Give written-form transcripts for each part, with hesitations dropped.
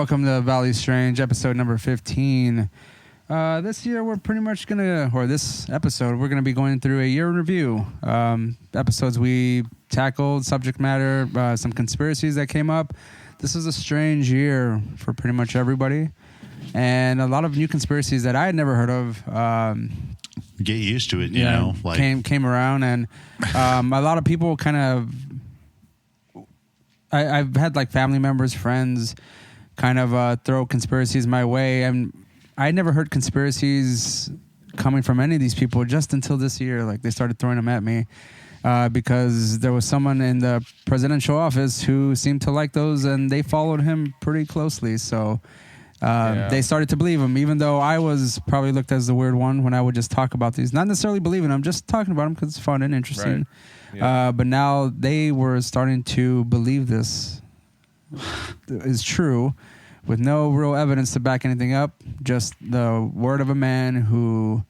welcome to Valley Strange, episode number 15. This year, we're pretty much this episode, we're going to be going through a year in review. Episodes we tackled, subject matter, some conspiracies that came up. This is a strange year for pretty much everybody. And a lot of new conspiracies that I had never heard of. Get used to it, you know. Like came around, and a lot of people kind of... I've had like family members, friends kind of throw conspiracies my way, and I never heard conspiracies coming from any of these people just until this year. Like they started throwing them at me because there was someone in the presidential office who seemed to like those, and they followed him pretty closely. So they started to believe him, even though I was probably looked as the weird one when I would just talk about these, not necessarily believing them, just talking about them because it's fun and interesting. Right. Yeah. But now they were starting to believe this is true with no real evidence to back anything up, just the word of a man who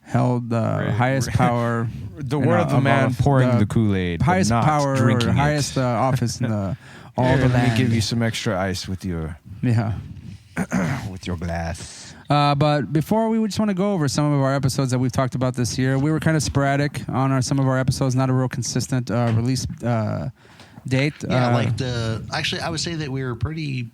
held the highest power. The word of a man pouring the Kool-Aid, highest but not power, drinking highest office in the all Here, the land. Let me give you some extra ice with your with your glass. But before, we just want to go over some of our episodes that we've talked about this year. We were kind of sporadic on some of our episodes, not a real consistent release date. Yeah, actually, I would say that we were pretty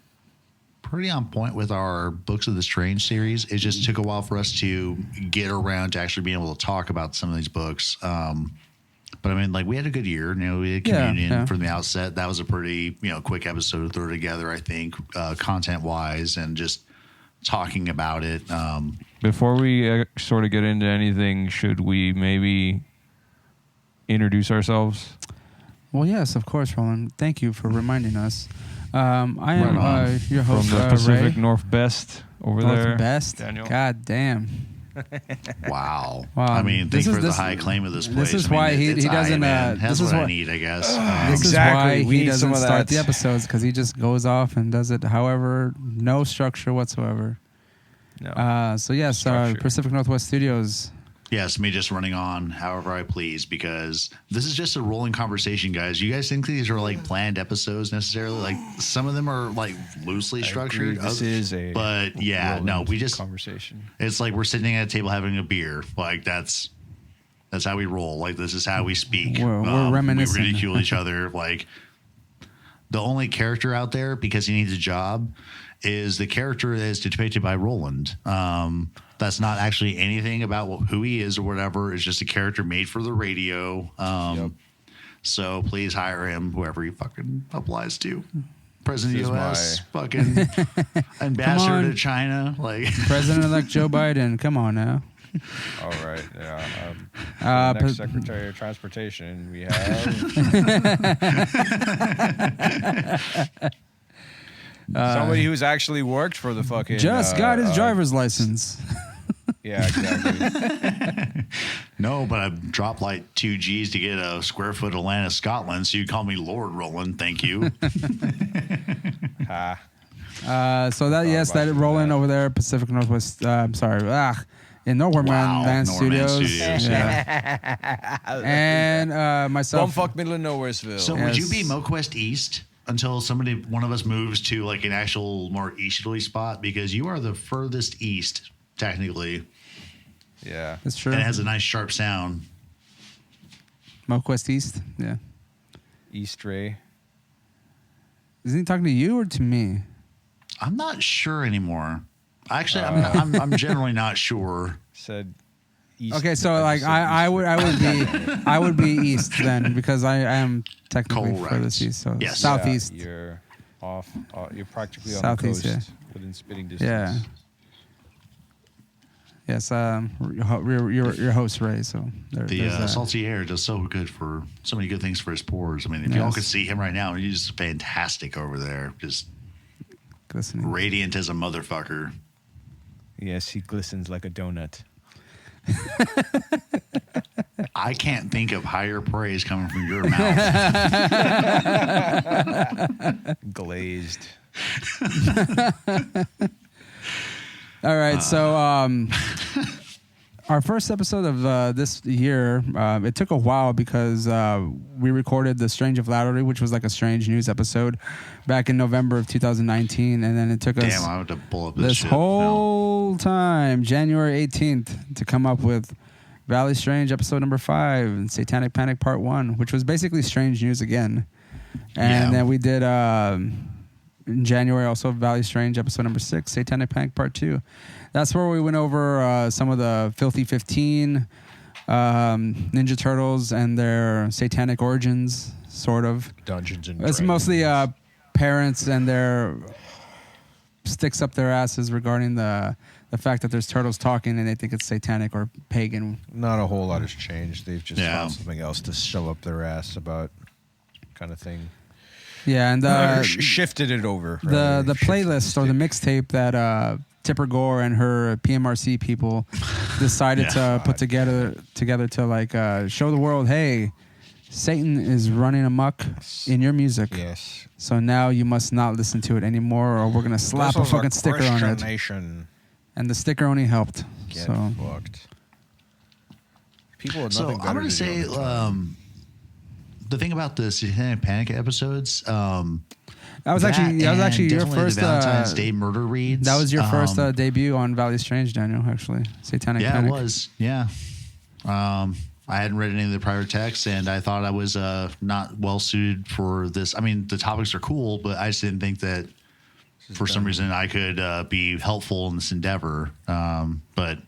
on point with our Books of the Strange series. It just took a while for us to get around to actually being able to talk about some of these books. But I mean, like, we had a good year. You know, we had Communion from the outset. That was a pretty, quick episode to throw together, I think, content-wise, and just talking about it. Before we sort of get into anything, should we maybe introduce ourselves? Well, yes, of course, Roland. Thank you for reminding us. I am your host, from the Pacific Ray. Northwest over there. Northwest? Daniel. God damn. Wow. I mean, thanks for the high claim of this place. This is why he doesn't. That's what I need, I guess. This is why he doesn't start the episodes, because he just goes off and does it however, no structure whatsoever. No. So yes, Pacific Northwest Studios. Yes, me just running on however I please, because this is just a rolling conversation, guys. You guys think these are like planned episodes necessarily? Like, some of them are like loosely structured. This is we just conversation. It's like we're sitting at a table having a beer. Like that's how we roll. Like, this is how we speak. We're reminiscing. We ridicule each other. Like, the only character out there, because he needs a job, is the character that is depicted by Roland. That's not actually anything about who he is or whatever. It's just a character made for the radio. So please hire him, whoever he fucking applies to. President of the U.S., fucking ambassador to China. Like, President-elect Joe Biden. Come on now. All right. Yeah. Next Secretary of Transportation, we have... somebody who's actually worked for the fucking... Just got his driver's license. Yeah, exactly. No, but I dropped like 2 G's to get a square foot of land in Scotland, so you call me Lord Roland. Thank you. So that Roland over there, Pacific Northwest, in Northwestland Studios. Yeah. And myself. Bumfuck middle of Nowheresville. So would you be MoQuest East until one of us moves to like an actual more easterly spot? Because you are the furthest east, technically. Yeah. That's true. And it has a nice sharp sound. MoQuest East? Yeah. East Ray. Isn't he talking to you or to me? I'm not sure anymore. Actually, I'm generally not sure. Said east. Okay, so like I would be east then, because I am technically furthest east. So yes. Southeast. Yeah, you're off. You're practically Southeast, on the coast, within spitting distance. Yeah. Yes, your host Ray. So the salty air does so many good things for his pores. I mean, if y'all could see him right now, he's fantastic over there, just glistening, radiant as a motherfucker. Yes, he glistens like a donut. I can't think of higher praise coming from your mouth. Glazed. All right, so our first episode of this year, it took a while because we recorded the Strange of Latterly, which was like a strange news episode back in November of 2019. And then it took us I have to pull up this shit. whole time, January 18th, to come up with Valley Strange episode number 5 and Satanic Panic Part 1, which was basically strange news again. And then we did in January also Valley Strange episode number 6, Satanic Panic Part 2. That's where we went over some of the Filthy 15, Ninja Turtles and their satanic origins, sort of. Dungeons and It's Dragons. mostly parents and their sticks up their asses regarding the fact that there's turtles talking and they think it's satanic or pagan. Not a whole lot has changed. They've just found something else to shove up their ass about, kind of thing. Yeah, and shifted it over. The playlist or the mixtape that Tipper Gore and her PMRC people decided to put together to like show the world, hey, Satan is running amok in your music. Yes. So now you must not listen to it anymore, or we're gonna slap a fucking sticker on it. Nation. And the sticker only helped. Get so fucked. People with So nothing better I'm going to say the thing about the Satanic Panic episodes. that was actually your first the Valentine's Day murder reads. That was your first debut on Valley Strange, Daniel. Actually, Satanic Panic. Yeah, it was. Yeah. I hadn't read any of the prior texts, and I thought I was not well suited for this. I mean, the topics are cool, but I just didn't think that for some reason I could be helpful in this endeavor. But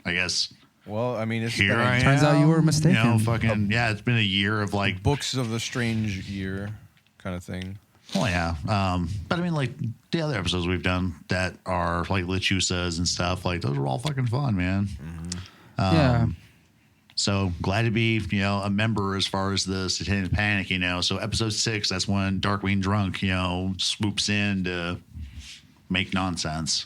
I guess. Well, I mean, it's here I am. Turns out you were mistaken. You know, fucking it's been a year of like books of the strange year kind of thing. Oh yeah, but I mean, like the other episodes we've done that are like Lechusas and stuff, like those are all fucking fun, man. Mm-hmm. Yeah. So glad to be, a member as far as the Satanic Panic, So episode 6, that's when Darkwing Drunk, swoops in to make nonsense.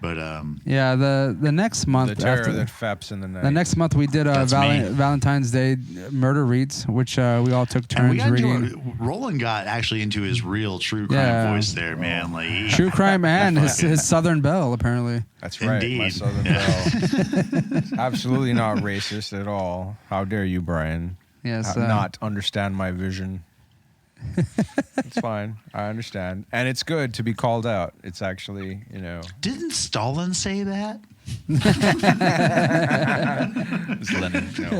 But yeah, the next month, the terror that faps in the night. The next month we did Valentine's Day murder reads, which we all took turns reading. Roland got actually into his real true crime voice there, man. Like true crime and his Southern Belle, apparently. That's right, Indeed. my Southern Belle. Absolutely not racist at all. How dare you, Brian? Yes, not understand my vision. It's fine. I understand. And it's good to be called out. It's actually, Didn't Stalin say that? It's Lenin. No.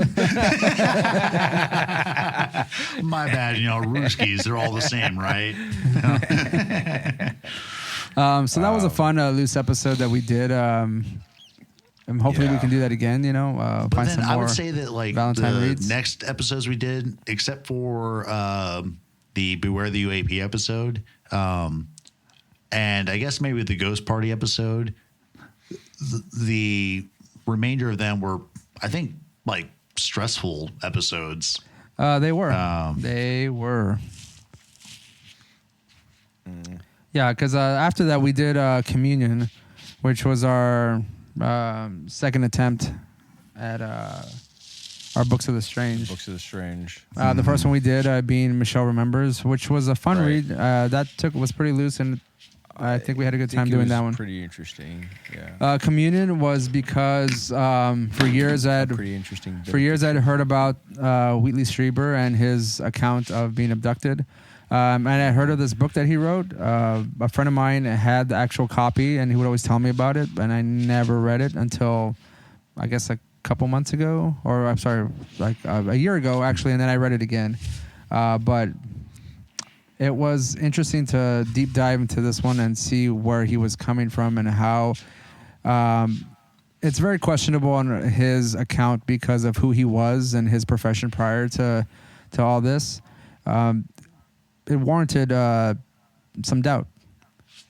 My bad. Ruskies, they're all the same, right? So that was a fun, loose episode that we did. And hopefully we can do that again, But find then some more I would say that like Valentine the reads. next episodes we did, except for the Beware the UAP episode, and I guess maybe the Ghost Party episode, the remainder of them were, I think, like stressful episodes. They were. They were. Yeah, because after that we did Communion, which was our second attempt at our Books of the Strange. Books of the Strange. The first one we did being Michelle Remembers, which was a fun read. That was pretty loose, and I think we had a good time doing that one. Pretty interesting. Yeah. Communion was because for years I'd heard about Wheatley Strieber and his account of being abducted. And I heard of this book that he wrote. A friend of mine had the actual copy, and he would always tell me about it, and I never read it until, I guess, a couple months ago, or I'm sorry, like a year ago, actually, and then I read it again. But it was interesting to deep dive into this one and see where he was coming from and how it's very questionable on his account because of who he was and his profession prior to all this. It warranted some doubt.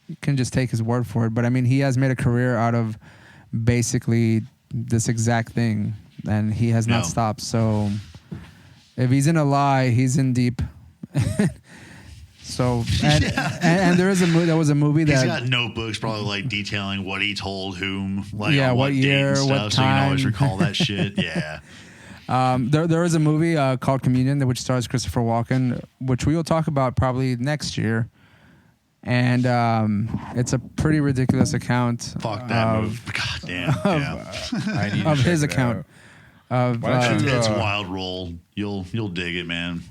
You can just take his word for it. But, I mean, he has made a career out of basically this exact thing, and he has not stopped. So if he's in a lie, he's in deep. So, and there was a movie that... He's got notebooks probably like detailing what he told whom, like on what year, date and stuff, what so you can time. always recall that shit. Yeah. There is a movie called Communion, which stars Christopher Walken, which we will talk about probably next year. and it's a pretty ridiculous account. Fuck that of, move. God damn. Yeah. I need to of check his it account. Of Why don't you, It's a wild roll. You'll dig it, man.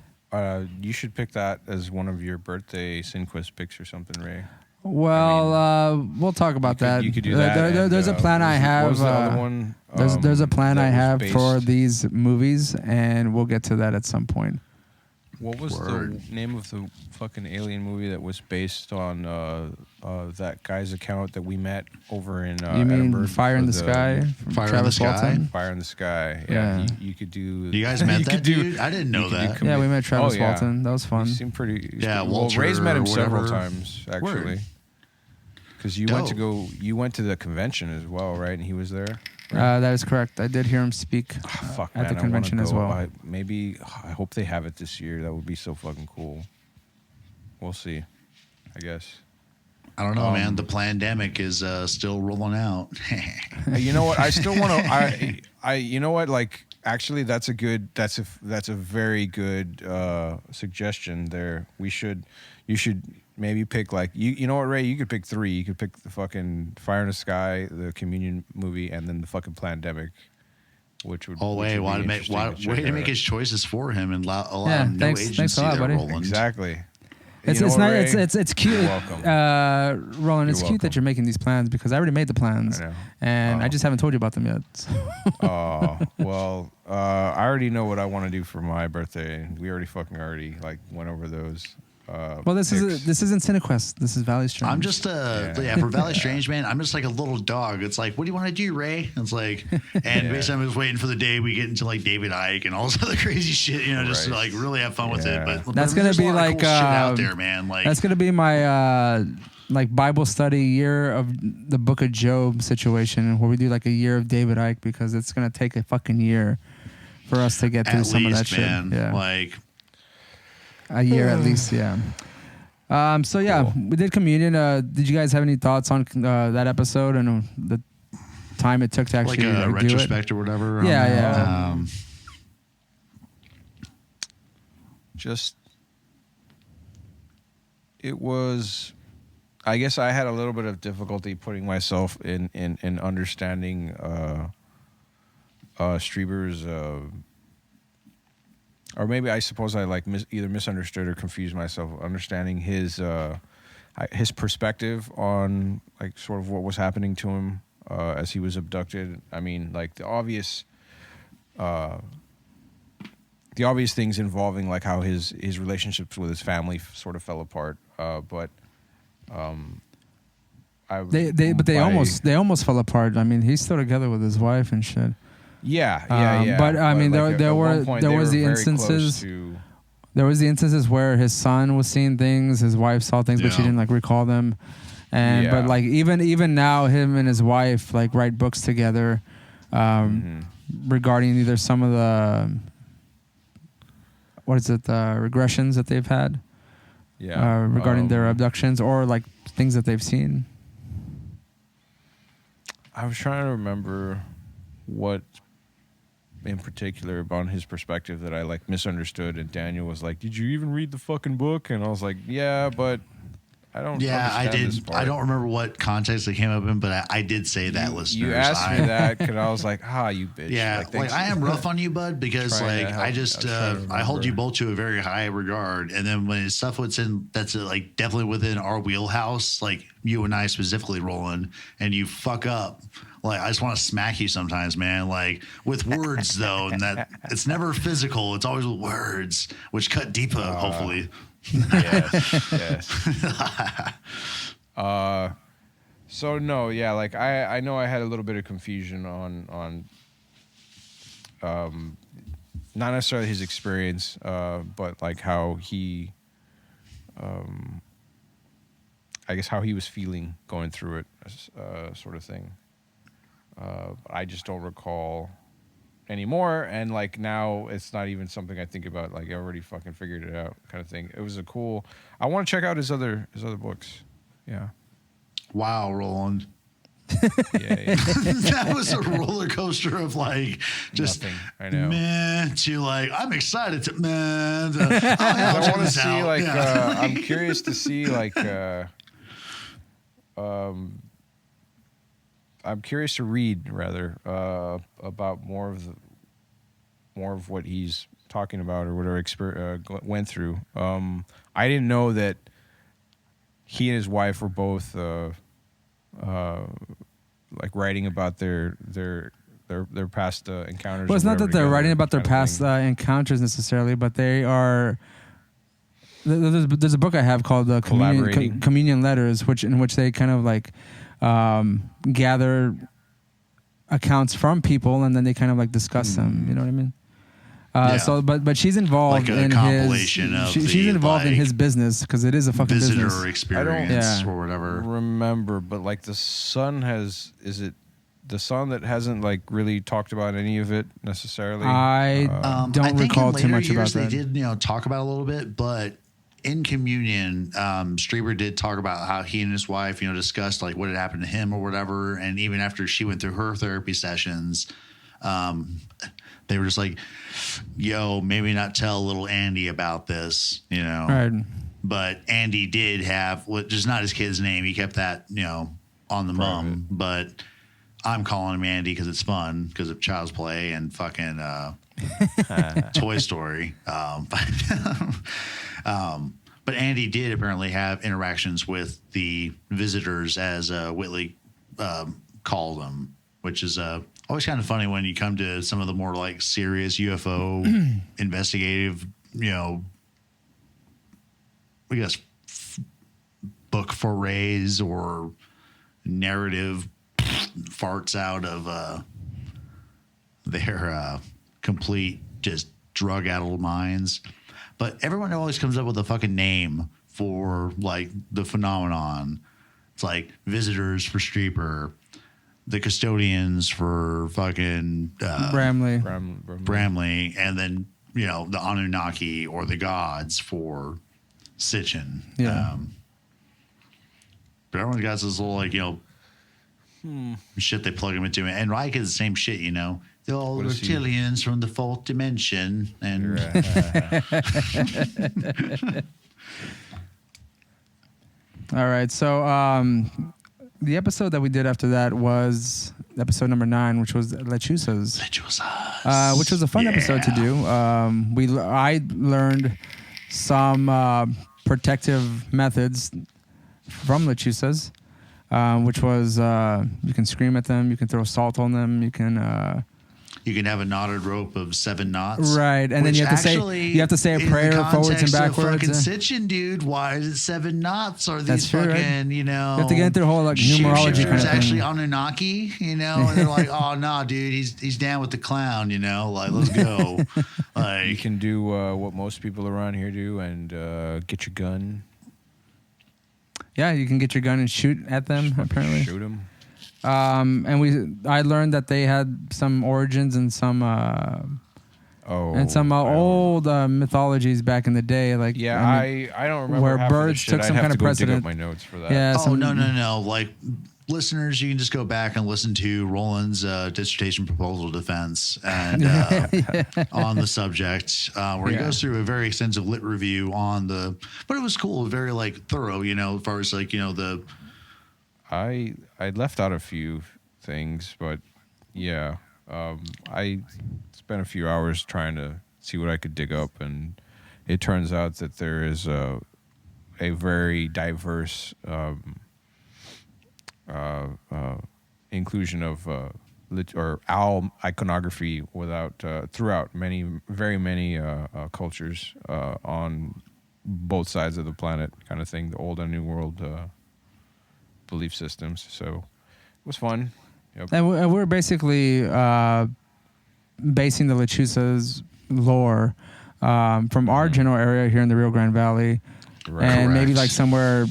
You should pick that as one of your birthday Sinquest picks or something, Ray. well, we'll talk about that. You could do that. There's a plan I have. What was the other one? There's a plan I that was have for based- these movies, and we'll get to that at some point. What was Word. the name of the fucking alien movie that was based on that guy's account that we met over in You mean Edinburgh Fire in for the Sky? From Fire in Travis the Sky? Walton? Fire in the Sky. Yeah. Yeah, you could do. You guys met you that could do- dude? I didn't know you could do that. com- Yeah, we met Travis Oh, yeah. Walton. That was fun. You seem pretty. Yeah, well, Walter Ray's met him or several whatever. times actually. Word. Because you went to go, you went to the convention as well, right? And he was there. That is correct. I did hear him speak Fuck, at man, the convention I as wanna well. go. I hope they have it this year. That would be so fucking cool. We'll see. I guess. I don't know, man. The pandemic is still rolling out. You know what? I still want to. You know what? Like, actually, that's a very good suggestion. There, you should maybe pick like you know what, Ray? You could pick 3. You could pick the fucking Fire in the Sky, the Communion movie, and then the fucking Pandemic, which would. Oh, which wait, would way be to make interesting check make out. his choices for him and allow Yeah, no thanks agency a lot, there, buddy. Roland. Exactly. It's You know it's what, not Ray? it's cute, You're welcome. Roland. It's You're cute that welcome. you're making these plans because I already made the plans, I know. and I Oh. just haven't told you about them yet. So. Oh, well, I already know what I want to do for my birthday. We already like went over those. Well, this picks. isn't CineQuest. This is Valley Stream. I'm just for Valley Strange, man. I'm just like a little dog. It's like, what do you want to do, Ray? It's like, and basically, I'm just waiting for the day we get into like David Icke and all this other crazy shit. You know, just to Right. like really have fun with it. Yeah. But That's gonna there's a be lot of like, cool shit out there, man. Like That's gonna be my like Bible study year of the Book of Job situation, where we do like a year of David Icke because it's gonna take a fucking year for us to get through at some of that least, man. shit. Yeah, Like a year at least. Yeah. So yeah, Cool. we did communion. Did you guys have any thoughts on that episode and the time it took to actually a do it? retrospect or whatever. Yeah, on that. yeah. Just it was. I guess I had a little bit of difficulty putting myself in understanding Strieber's. Or maybe I suppose I like either misunderstood or confused myself understanding his perspective on like sort of what was happening to him as he was abducted. I mean, like the obvious things involving like how his relationships with his family sort of fell apart. But they almost fell apart. I mean, he's still together with his wife and shit. Yeah. But, I mean, like, there at were one point, there they was were the very close instances. to- There was the instances where his son was seeing things, his wife saw things, but she Yeah. didn't like recall them. And Yeah. but like even now, him and his wife like write books together regarding either some of the regressions that they've had regarding their abductions or like things that they've seen. I was trying to remember what in particular about his perspective that I like misunderstood, and Daniel was like, "Did you even read the fucking book?" And I was like, "Yeah, but I don't." yeah, I understand this did. part." I don't remember what context it came up in, but I did say that, listeners. You asked me that because I was like, you bitch." Yeah, like thanks. I am rough on you, bud, because Trying to like help- I just I was trying to I hold you remember. both to a very high regard, and then when it's stuff that's like definitely within our wheelhouse, like you and I specifically, Roland, and you fuck up, like I just want to smack you sometimes, man. Like with words though, and that it's never physical; it's always with words, which cut deeper, hopefully. Yes. So no, yeah, like I know I had a little bit of confusion on not necessarily his experience, but like how he I guess how he was feeling going through it, sort of thing. I just don't recall anymore, and like now it's not even something I think about. Like I already fucking figured it out, kind of thing. It was a cool. I want to check out his other books. Yeah. Wow, Roland. Yeah. That was a roller coaster of like just Nothing. I know. man to like I'm excited to man. To, oh, yeah, I'll I check want to this see out. like Yeah. I'm curious to see like I'm curious to read rather about more of what he's talking about or whatever went through. I didn't know that he and his wife were both like writing about their past encounters. Well, it's or not that whatever they're together writing about their kind of past thing. encounters necessarily, but they are. There's a book I have called Collaborating. Communion Letters, in which they kind of like gather accounts from people, and then they kind of like discuss them. You know what I mean? Yeah. So, but she's involved Like a in compilation his. of She's the, involved in like, his business because it is a fucking visitor business. experience Yeah. or whatever. Remember, but like the son has, is it the son that hasn't like really talked about any of it necessarily? I don't I think recall in too later much years about that. They did, talk about it a little bit, but in Communion, Strieber did talk about how he and his wife, discussed like what had happened to him or whatever, and even after she went through her therapy sessions, they were just like, "Yo, maybe not tell little Andy about this," Right. But Andy did have, just not his kid's name. He kept that, on the mum. But I'm calling him Andy because it's fun because of Child's Play and fucking Toy Story. But Andy did apparently have interactions with the visitors, as Whitley called them, which is always kind of funny when you come to some of the more like serious UFO investigative, I guess book forays or narrative farts out of their complete just drug-addled minds. But everyone always comes up with a fucking name for like the phenomenon. It's like visitors for Streeper, the custodians for fucking Bramley. Bramley, and then the Anunnaki or the gods for Sitchin. Yeah. But everyone's got this little like shit they plug them into, and Reich is the same shit. They're all What is he? reptilians from the fourth dimension, and All right. So the episode that we did after that was episode number 9, which was Lechusas, which was a fun episode to do. I learned some protective methods from Lechusas, which was you can scream at them, you can throw salt on them, you can have a knotted rope of 7 knots, right, and then you have to say a prayer forwards and backwards. Fucking Sitchin, dude, why is it 7 knots? Or That's these true, fucking, right? You have to get into the whole like numerology kind of thing. Actually Anunnaki, and they're like, oh no, dude, he's down with the clown, like let's go. Like You can do what most people around here do and get your gun. Yeah, you can get your gun and shoot at them. Apparently, Shoot them. and I learned that they had some origins and some old mythologies back in the day. Like I don't remember where half of birds this shit. took I'd some have kind to of go precedent. dig up my notes for that. Yeah. Oh, no. Like, listeners, you can just go back and listen to Roland's dissertation proposal defense and on the subject, where he goes through a very extensive lit review on but it was cool, very like thorough, as far as like, the. I left out a few things, but yeah, I spent a few hours trying to see what I could dig up, and it turns out that there is a very diverse inclusion of or owl iconography throughout very many cultures on both sides of the planet, kind of thing. The old and new world belief systems. So it was fun. Yep. And we're basically basing the Lechusas lore from our general area here in the Rio Grande Valley, and maybe like somewhere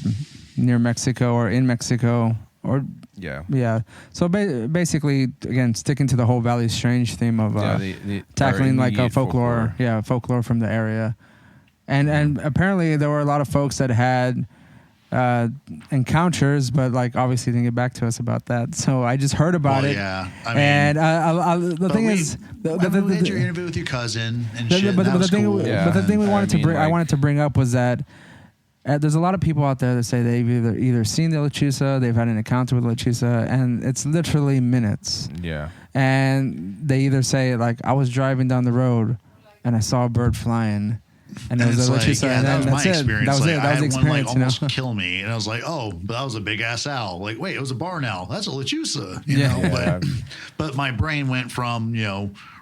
near Mexico or in Mexico, or yeah. So basically, again, sticking to the whole Valley Strange theme of tackling like a folklore from the area, and apparently there were a lot of folks that had encounters, but like obviously didn't get back to us about that. So I just heard about it. Yeah, I and mean, the thing is, we had your interview with your cousin and shit. But that was cool. the thing we wanted to bring, I wanted to bring up was that there's a lot of people out there that say they've either seen the Lechuza, they've had an encounter with Lechuza, and it's literally minutes. Yeah. And they either say like, I was driving down the road and I saw a bird flying. And it was a Lechuza, yeah, and that was that's my it. experience. That was like, it. That I was the had one like experience, you know? almost kill me, and I was like, "Oh, but that was a big ass owl." Like, wait, it was a barn owl. That's a Lechuza, you Yeah. know. Yeah. But my brain went from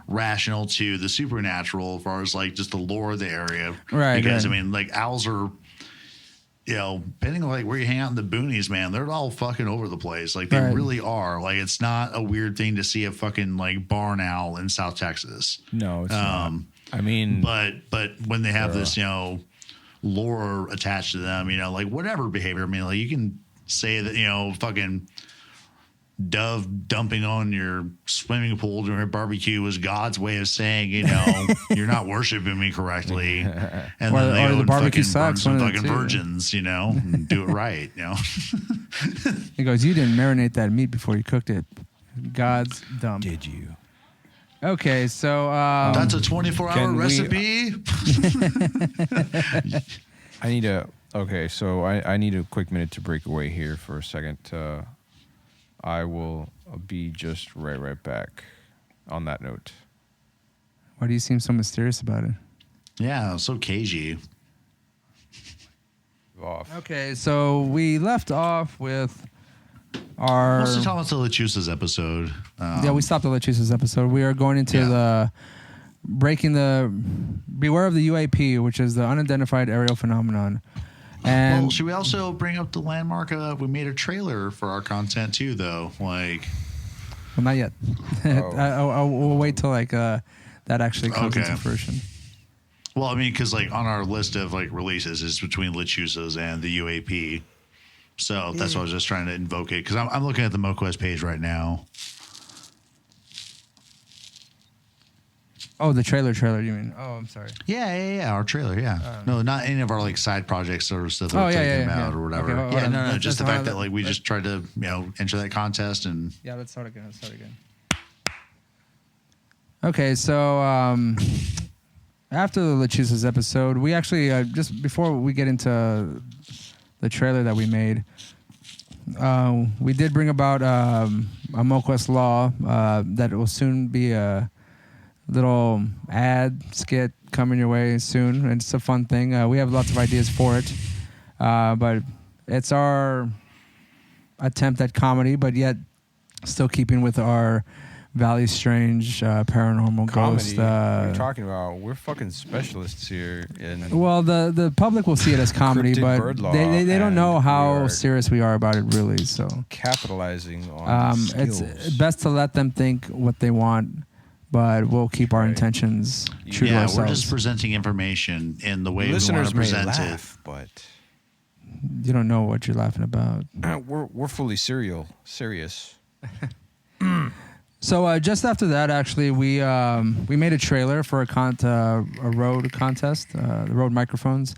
rational to the supernatural as far as like just the lore of the area, Right, Because right. I mean, like owls are. Depending on like where you hang out in the boonies, man, they're all fucking over the place. Like they Right. really are. Like it's not a weird thing to see a fucking like barn owl in South Texas. No, it's not. I mean, But when they have this, lore attached to them, like whatever behavior. I mean, like you can say that, fucking dove dumping on your swimming pool during a barbecue was God's way of saying, you're not worshiping me correctly. And Or- then they or the go and barbecue fucking burn sucks, some one of the fucking two. virgins, and do it right, He goes, you didn't marinate that meat before you cooked it. God's dumb. did you? Okay, so That's a 24-hour Can we- recipe. I need a okay. So I need a quick minute to break away here for a second. I will be just right back. On that note, why do you seem so mysterious about it? Yeah, so cagey. off. Okay, so we left off with our Mostly talking about the Lechuza's episode. yeah, we stopped the Lechuza's episode. We are going into the beware of the UAP, which is the unidentified aerial phenomenon. And Well, should we also bring up the landmark? We made a trailer for our content too, though. Like, well, not yet. We'll wait till that actually comes Okay. into fruition. well, I mean, because like on our list of like releases is between Lechuza's and the UAP, so that's why I was just trying to invoke it because I'm looking at the MoQuest page right now. Oh, the trailer, you mean? Oh, I'm sorry. Yeah, our trailer. Yeah, no, not any of our like side projects or stuff that Oh, we're yeah, talking yeah, about yeah. or whatever. Okay, hold yeah, on. no, Let's- just the let's- fact that like we let's- just tried to enter that contest and Yeah, let's start again. Okay, so after the Lechuza's episode, we actually just before we get into the trailer that we made, we did bring about a MoQuest law that will soon be a little ad skit coming your way soon. It's a fun thing. We have lots of ideas for it, but it's our attempt at comedy, but yet still keeping with our Valley Strange paranormal Comedy. ghost. What are you talking about? We're fucking specialists here. Well, the public will see it as comedy, Cryptid but bird law, they don't and know we how are- serious we are about it, really. So capitalizing on it's skills. best to let them think what they want, but we'll keep our Right. intentions true to yeah, ourselves. we're just presenting information in the way we want Listeners to may present it. laugh, but You don't know what you're laughing about. we're fully serious. So just after that, actually, we made a trailer for a road contest, the Road Microphones,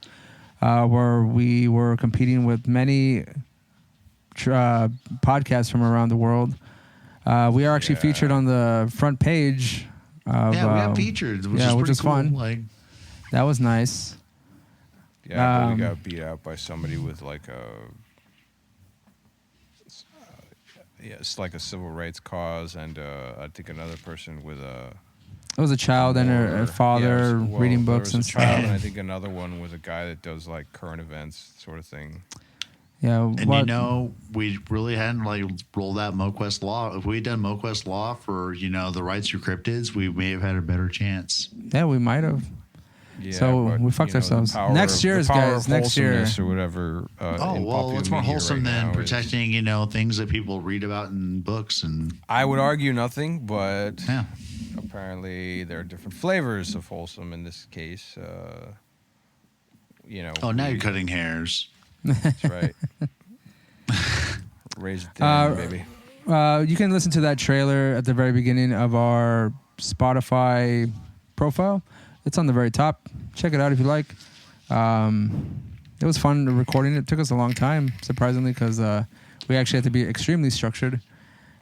where we were competing with many podcasts from around the world. We are actually Yeah. featured on the front page. Of, Yeah, we got featured, which yeah, is which pretty is cool. fun. Like, That was nice. Yeah, but we Um, got beat out by somebody with like it's like a civil rights cause, and I think another person with a It was a child and her father reading books and a child, and I stuff. think another one was a guy that does like current events sort of thing. Yeah, and we really hadn't like rolled out MoQuest Law. If we had done MoQuest Law for the rights to cryptids, we may have had a better chance. yeah, we might have. Yeah, So but, we fucked the ourselves. power Next of- year's, the power guys, of next year. wholesomeness or whatever. Oh in well, popular it's more media wholesome right than now is- protecting things that people read about in books and I would argue nothing, but yeah. apparently there are different flavors of wholesome in this case. Oh, now you're cutting hairs. That's right. Raise it down, baby. You can listen to that trailer at the very beginning of our Spotify profile. It's on the very top. Check it out if you like. It was fun recording it. It took us a long time, surprisingly, because we actually had to be extremely structured.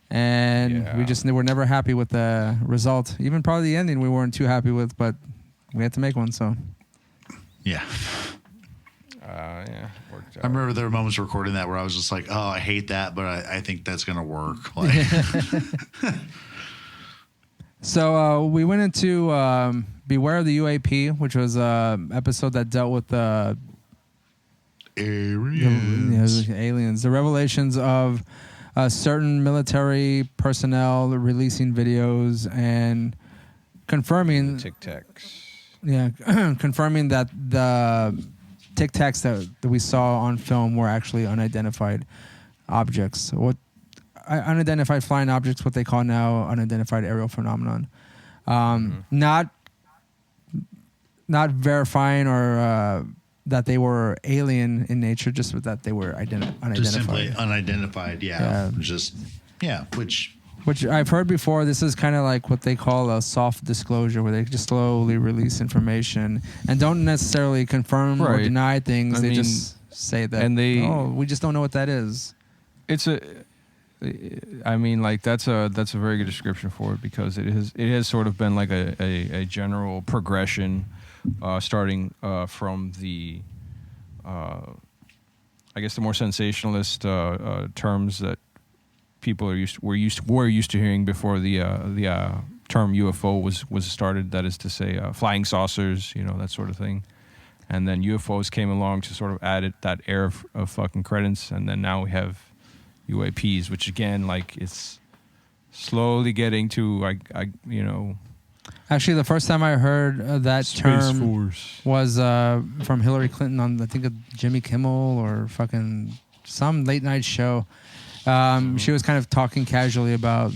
And Yeah. we were never happy with the result. Even probably the ending we weren't too happy with, but we had to make one, so. Yeah. Yeah, worked out. I remember there were moments recording that where I was just like, oh, I hate that, but I think that's going to work. Like, So we went into Beware of the UAP, which was an episode that dealt with aliens. The revelations of certain military personnel releasing videos and confirming Tic Tacs. Yeah, confirming that the Tic Tacs that we saw on film were actually unidentified objects. Unidentified flying objects, what they call now unidentified aerial phenomenon. Not verifying or that they were alien in nature, just that they were unidentified. just simply unidentified. Yeah. Which I've heard before. This is kind of like what they call a soft disclosure, where they just slowly release information and don't necessarily confirm or deny things. They just say that, we just don't know what that is. That's a very good description for it, because it has sort of been like a general progression, starting from the I guess the more sensationalist terms that people were used to hearing before the term UFO was started. That is to say, flying saucers, that sort of thing. And then UFOs came along to sort of add that air of fucking credence. And then now we have UAPs, which again, like, it's slowly getting to Actually, the first time I heard that Space term Force was from Hillary Clinton on, I think, Jimmy Kimmel or fucking some late night show. She was kind of talking casually about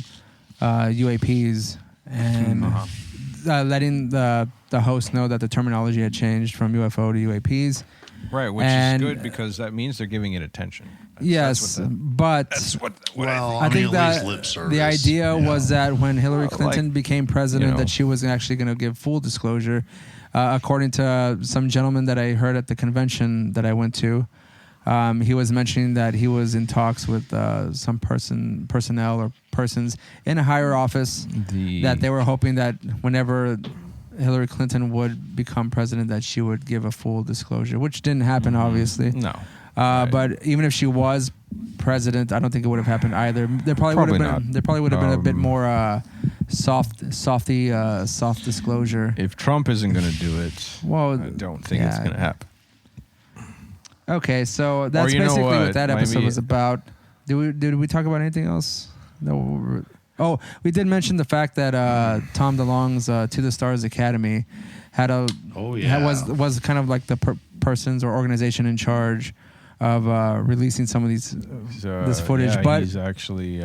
UAPs and letting the host know that the terminology had changed from UFO to UAPs. Right, which is good, because that means they're giving it attention. But I think that the idea was that when Hillary Clinton became president, that she was actually going to give full disclosure. According to some gentleman that I heard at the convention that I went to, he was mentioning that he was in talks with some personnel or persons in a higher office, that they were hoping that whenever Hillary Clinton would become president, that she would give a full disclosure, which didn't happen, obviously. No. But even if she was president, I don't think it would have happened either. There probably would have been a bit more soft disclosure. If Trump isn't going to do it, I don't think it's going to happen. Okay, so that's basically what that episode was about. Did we talk about anything else? No. Oh, we did mention the fact that Tom DeLonge's To the Stars Academy had was kind of like the persons or organization in charge of releasing some of this footage, but he's actually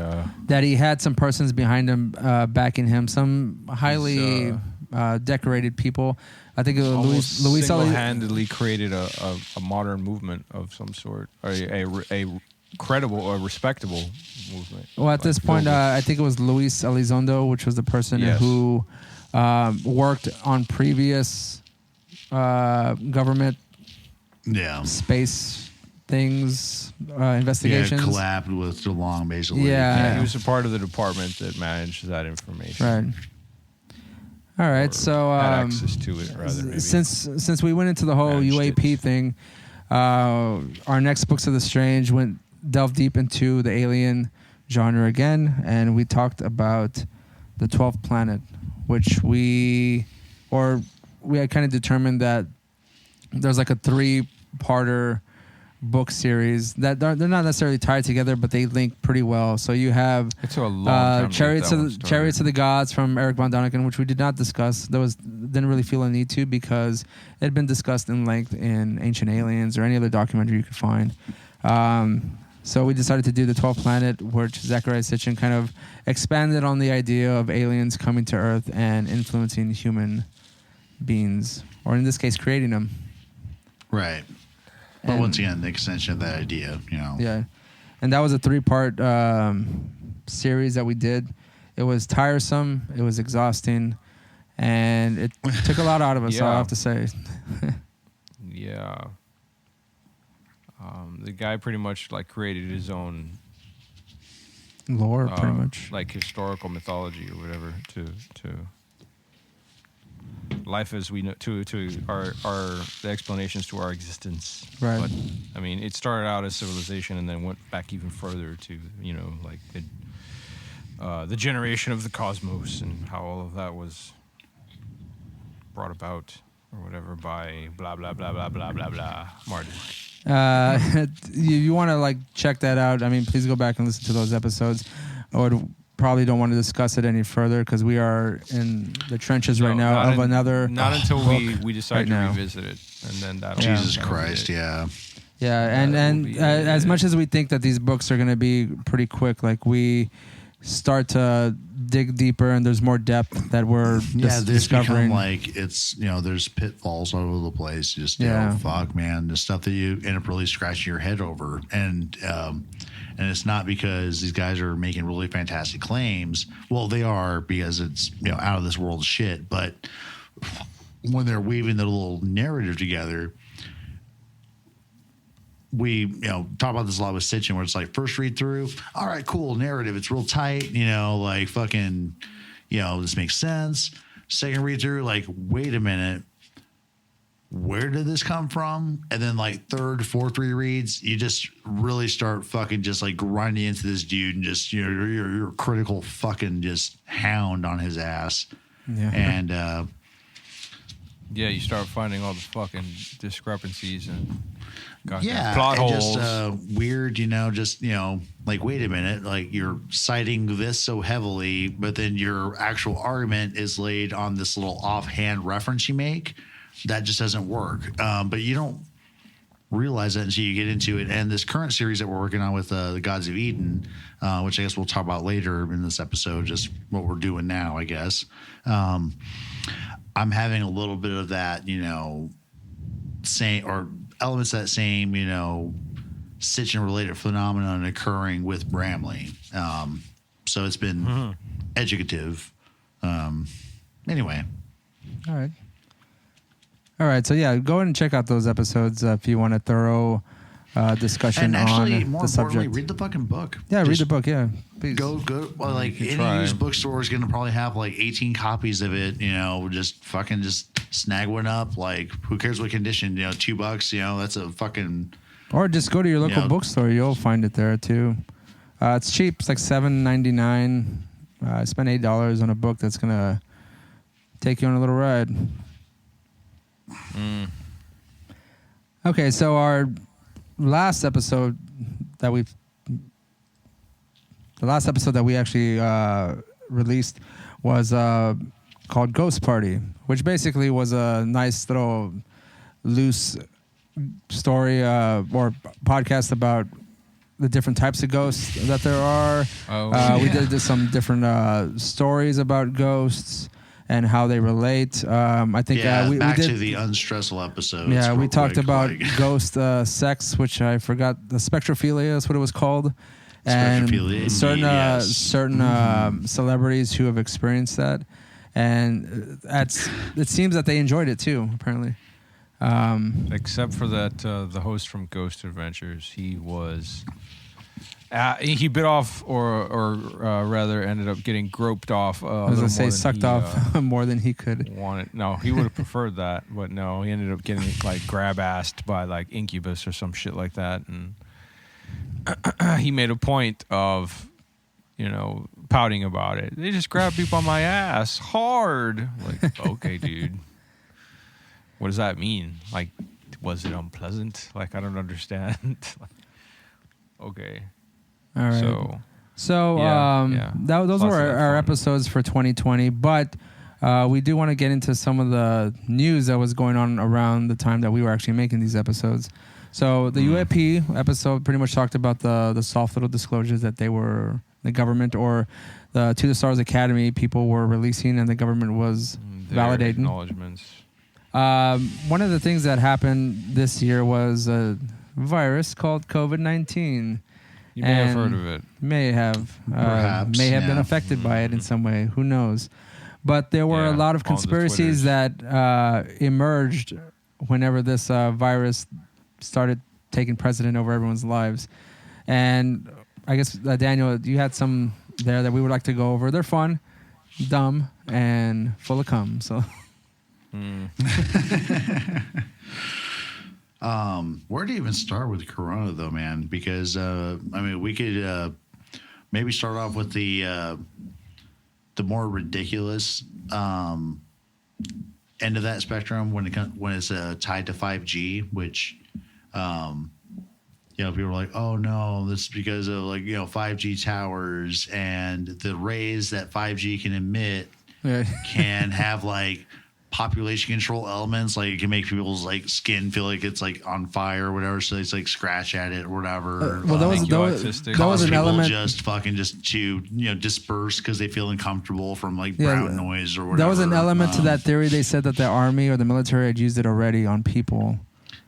that he had some persons behind him backing him, some highly decorated people. I think Luis single-handedly created a modern movement of some sort, or a credible or respectable movement. Well, at this point, I think it was Luis Elizondo, which was the person who worked on previous government space things, investigations. Yeah, collabed with DeLonge, basically. Yeah. He was a part of the department that managed that information. Right. All right, so had access to it, rather. Maybe. Since we went into the whole UAP thing, our next Books of the Strange delved deep into the alien genre again, and we talked about the 12th Planet, which we had kind of determined that there's like a 3-parter book series that they're not necessarily tied together, but they link pretty well. So you have Chariots of the Gods from Eric von Däniken, which we did not discuss. Didn't really feel a need to, because it had been discussed in length in Ancient Aliens or any other documentary you could find. So we decided to do the 12th Planet, which Zecharia Sitchin kind of expanded on the idea of aliens coming to Earth and influencing human beings, or in this case, creating them. Right. But once again, the extension of that idea, Yeah. And that was a 3-part series that we did. It was tiresome. It was exhausting. And it took a lot out of us, I have to say. Yeah. The guy pretty much like created his own lore, pretty much, like historical mythology or whatever, to life as we know to our the explanations to our existence. Right. But I mean, it started out as civilization and then went back even further to like the generation of the cosmos and how all of that was brought about or whatever by blah blah blah blah blah blah blah. Martin. You want to like check that out. I mean, please go back and listen to those episodes. I would probably don't want to discuss it any further because we are in the trenches right now of another. Not until we decide right to revisit it, and then that'll Jesus that'll Christ, yeah. Yeah, and as much as we think that these books are going to be pretty quick, like we start to dig deeper and there's more depth that we're discovering. Like it's there's pitfalls all over the place. Just fuck, man, the stuff that you end up really scratching your head over, and it's not because these guys are making really fantastic claims. Well, they are because it's out of this world shit. But when they're weaving the little narrative together. We talk about this a lot with Sitchin, where it's like first read through, all right, cool narrative, it's real tight, like fucking, this makes sense. Second read through, like, wait a minute, where did this come from? And then like third, fourth rereads, you just really start fucking just like grinding into this dude and just you're a critical fucking just hound on his ass. Yeah. And you start finding all the fucking discrepancies and. Plot holes. Just weird, like, wait a minute, like you're citing this so heavily, but then your actual argument is laid on this little offhand reference you make. That just doesn't work. But you don't realize that until you get into it. And this current series that we're working on with the Gods of Eden, which I guess we'll talk about later in this episode, just what we're doing now, I guess. I'm having a little bit of that, elements of that same, Sitchin-related phenomenon occurring with Bramley. So it's been educative. Anyway. All right. So, yeah, go ahead and check out those episodes if you want a thorough discussion and actually, on more the subject. importantly, read the fucking book. Yeah, read the book, yeah. Please. Go. Well, like, any used bookstore is going to probably have, like, 18 copies of it, just snag one up. Like, who cares what condition? $2, that's a fucking... Or just go to your local bookstore. You'll find it there, too. It's cheap. It's like $7.99. I spent $8 on a book that's going to take you on a little ride. Okay, so our last episode that we actually released was called Ghost Party, which basically was a nice little loose story or podcast about the different types of ghosts that there are. We did some different stories about ghosts and how they relate. I think we back did, to the unstressful episodes. Yeah, we talked about ghost sex, which I forgot, the spectrophilia is what it was called. And certain celebrities who have experienced that. And it seems that they enjoyed it too, apparently. Except for that, the host from Ghost Adventures, he was... he bit off, or rather, ended up getting groped off. I was gonna say sucked off more than he could. No, he would have preferred that, but no, he ended up getting like grab-assed by like Incubus or some shit like that, and he made a point of, pouting about it. They just grabbed me by my ass hard. Like, okay, dude, what does that mean? Like, was it unpleasant? Like, I don't understand. Okay. All right. So those were our episodes for 2020. But we do want to get into some of the news that was going on around the time that we were actually making these episodes. So the UAP episode pretty much talked about the soft little disclosures that they were, the government or the To the Stars Academy people were releasing, and the government was validating. Acknowledgements. One of the things that happened this year was a virus called COVID-19. You may have heard of it. May have. Perhaps, may have been affected by it in some way. Who knows? But there were a lot of conspiracies that emerged whenever this virus started taking precedent over everyone's lives. And I guess, Daniel, you had some there that we would like to go over. They're fun, dumb, and full of cum. So, Where to even start with Corona though, man? Because I mean, we could maybe start off with the more ridiculous end of that spectrum when it's tied to 5G, which people are like, oh no, this is because of 5G towers and the rays that 5G can emit can have population control elements, like it can make people's skin feel like it's on fire or whatever, so it's scratch at it or whatever. Well, that was an element. Just to disperse because they feel uncomfortable from brown noise or whatever. That was an element to that theory. They said that the army or the military had used it already on people.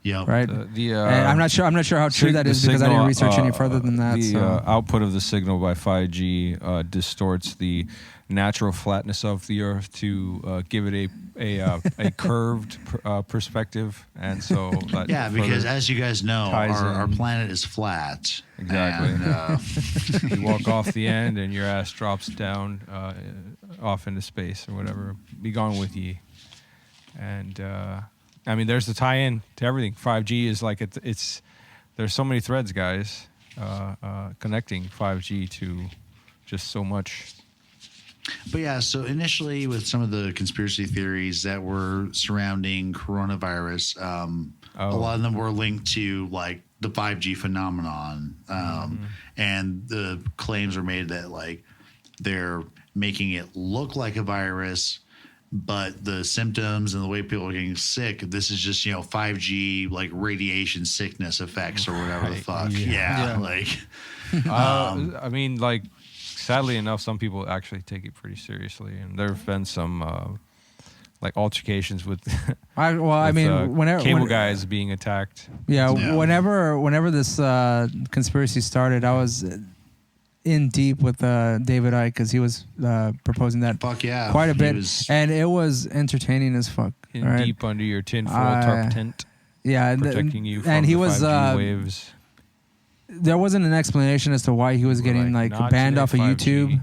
Yeah, right. And I'm not sure how true that is because I didn't research any further than that. The output of the signal by 5G distorts the natural flatness of the Earth to give it a curved perspective, and so because as you guys know, our planet is flat. Exactly. And, you walk off the end, and your ass drops down off into space or whatever. Be gone with ye. And I mean, there's the tie-in to everything. 5G is it's there's so many threads, guys, connecting 5G to just so much. But yeah, so initially with some of the conspiracy theories that were surrounding coronavirus, a lot of them were linked to the 5G phenomenon, and the claims were made that they're making it look like a virus. But the symptoms and the way people are getting sick, this is just 5G radiation sickness effects or whatever the fuck. I mean, sadly enough, some people actually take it pretty seriously, and there have been some altercations with whenever cable guys being attacked. Whenever this conspiracy started, I was in deep with David Icke because he was proposing that quite a bit, and it was entertaining as fuck. Deep under your tinfoil tarp tent, protecting you from and he the was 5G waves. There wasn't an explanation as to why he was getting banned off of 5G. YouTube,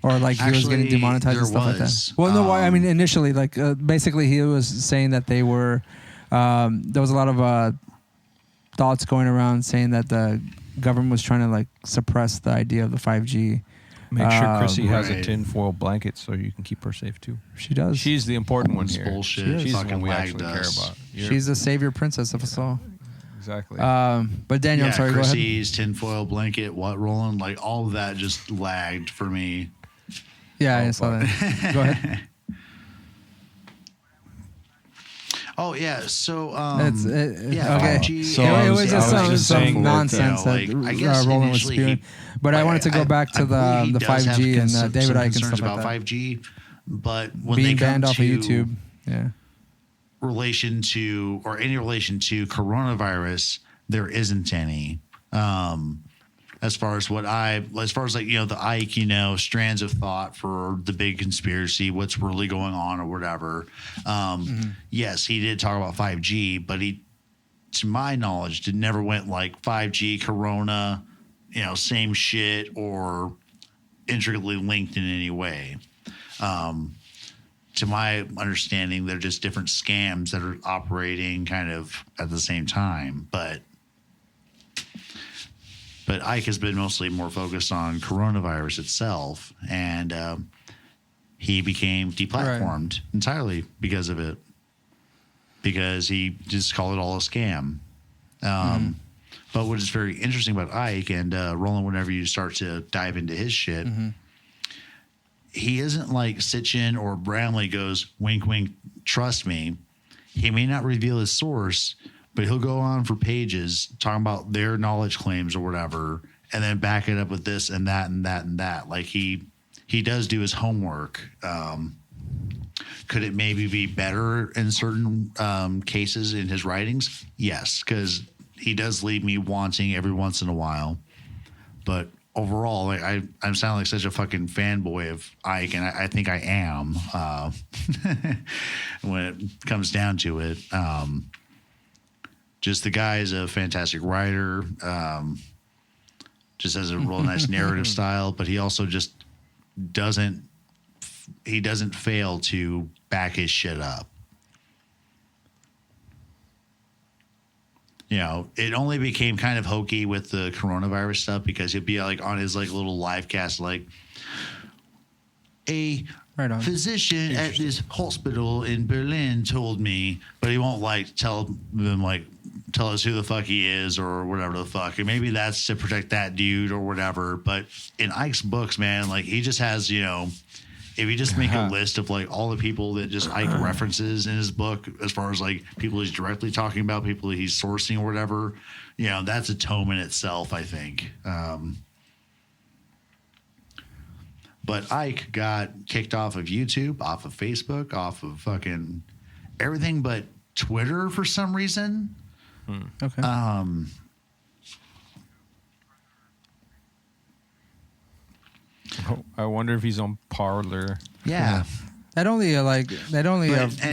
or he was getting demonetized and stuff like that. Well, no, I mean initially, basically he was saying that they were there was a lot of thoughts going around saying that the government was trying to suppress the idea of the 5G. Make sure Chrissy has a tinfoil blanket so you can keep her safe too. She does. She's the important one here. Bullshit. She's the one we actually care about. She's the savior princess of us all. Exactly. But Daniel, I'm sorry. Chrissy's tinfoil blanket, Roland, all of that just lagged for me. Yeah, I saw that. Go ahead. Oh yeah, so okay. 5G, So it was just some nonsense that I guess Roland was spewing. But I wanted to go back to the 5G and David Icke and stuff about like that. 5G, but when being they come banned off to of YouTube, relation to coronavirus, there isn't any. As far as the Icke, strands of thought for the big conspiracy, what's really going on or whatever. Yes, he did talk about 5G, but he, to my knowledge, never went 5G, Corona, same shit or intricately linked in any way. To my understanding, they're just different scams that are operating kind of at the same time, But Icke has been mostly more focused on coronavirus itself, and he became deplatformed entirely because of it, because he just called it all a scam. But what is very interesting about Icke, and Roland, whenever you start to dive into his shit, he isn't like Sitchin or Bramley goes, wink, wink, trust me. He may not reveal his source, but he'll go on for pages talking about their knowledge claims or whatever, and then back it up with this and that and that and that. He does do his homework. Could it maybe be better in certain cases in his writings? Yes, because he does leave me wanting every once in a while. But overall, I'm sounding like such a fucking fanboy of Icke, and I think I am when it comes down to it. Just the guy is a fantastic writer. Just has a real nice narrative style, but he also just doesn't fail to back his shit up. you know, it only became kind of hokey with the coronavirus stuff because he'd be like on his like little live cast, like a Right on. physician at this hospital in Berlin told me, but he won't like tell them like tell us who the fuck he is or whatever the fuck. And maybe that's to protect that dude or whatever. But in Ike's books, man, like he just has, you know, if you just make a list of like all the people that just Ike references in his book, as far as like people he's directly talking about, people that he's sourcing or whatever, you know, that's a tome in itself, I think. But Ike got kicked off of YouTube, off of Facebook, off of fucking everything but Twitter for some reason. Okay. I wonder if he's on Parler. Yeah. That only But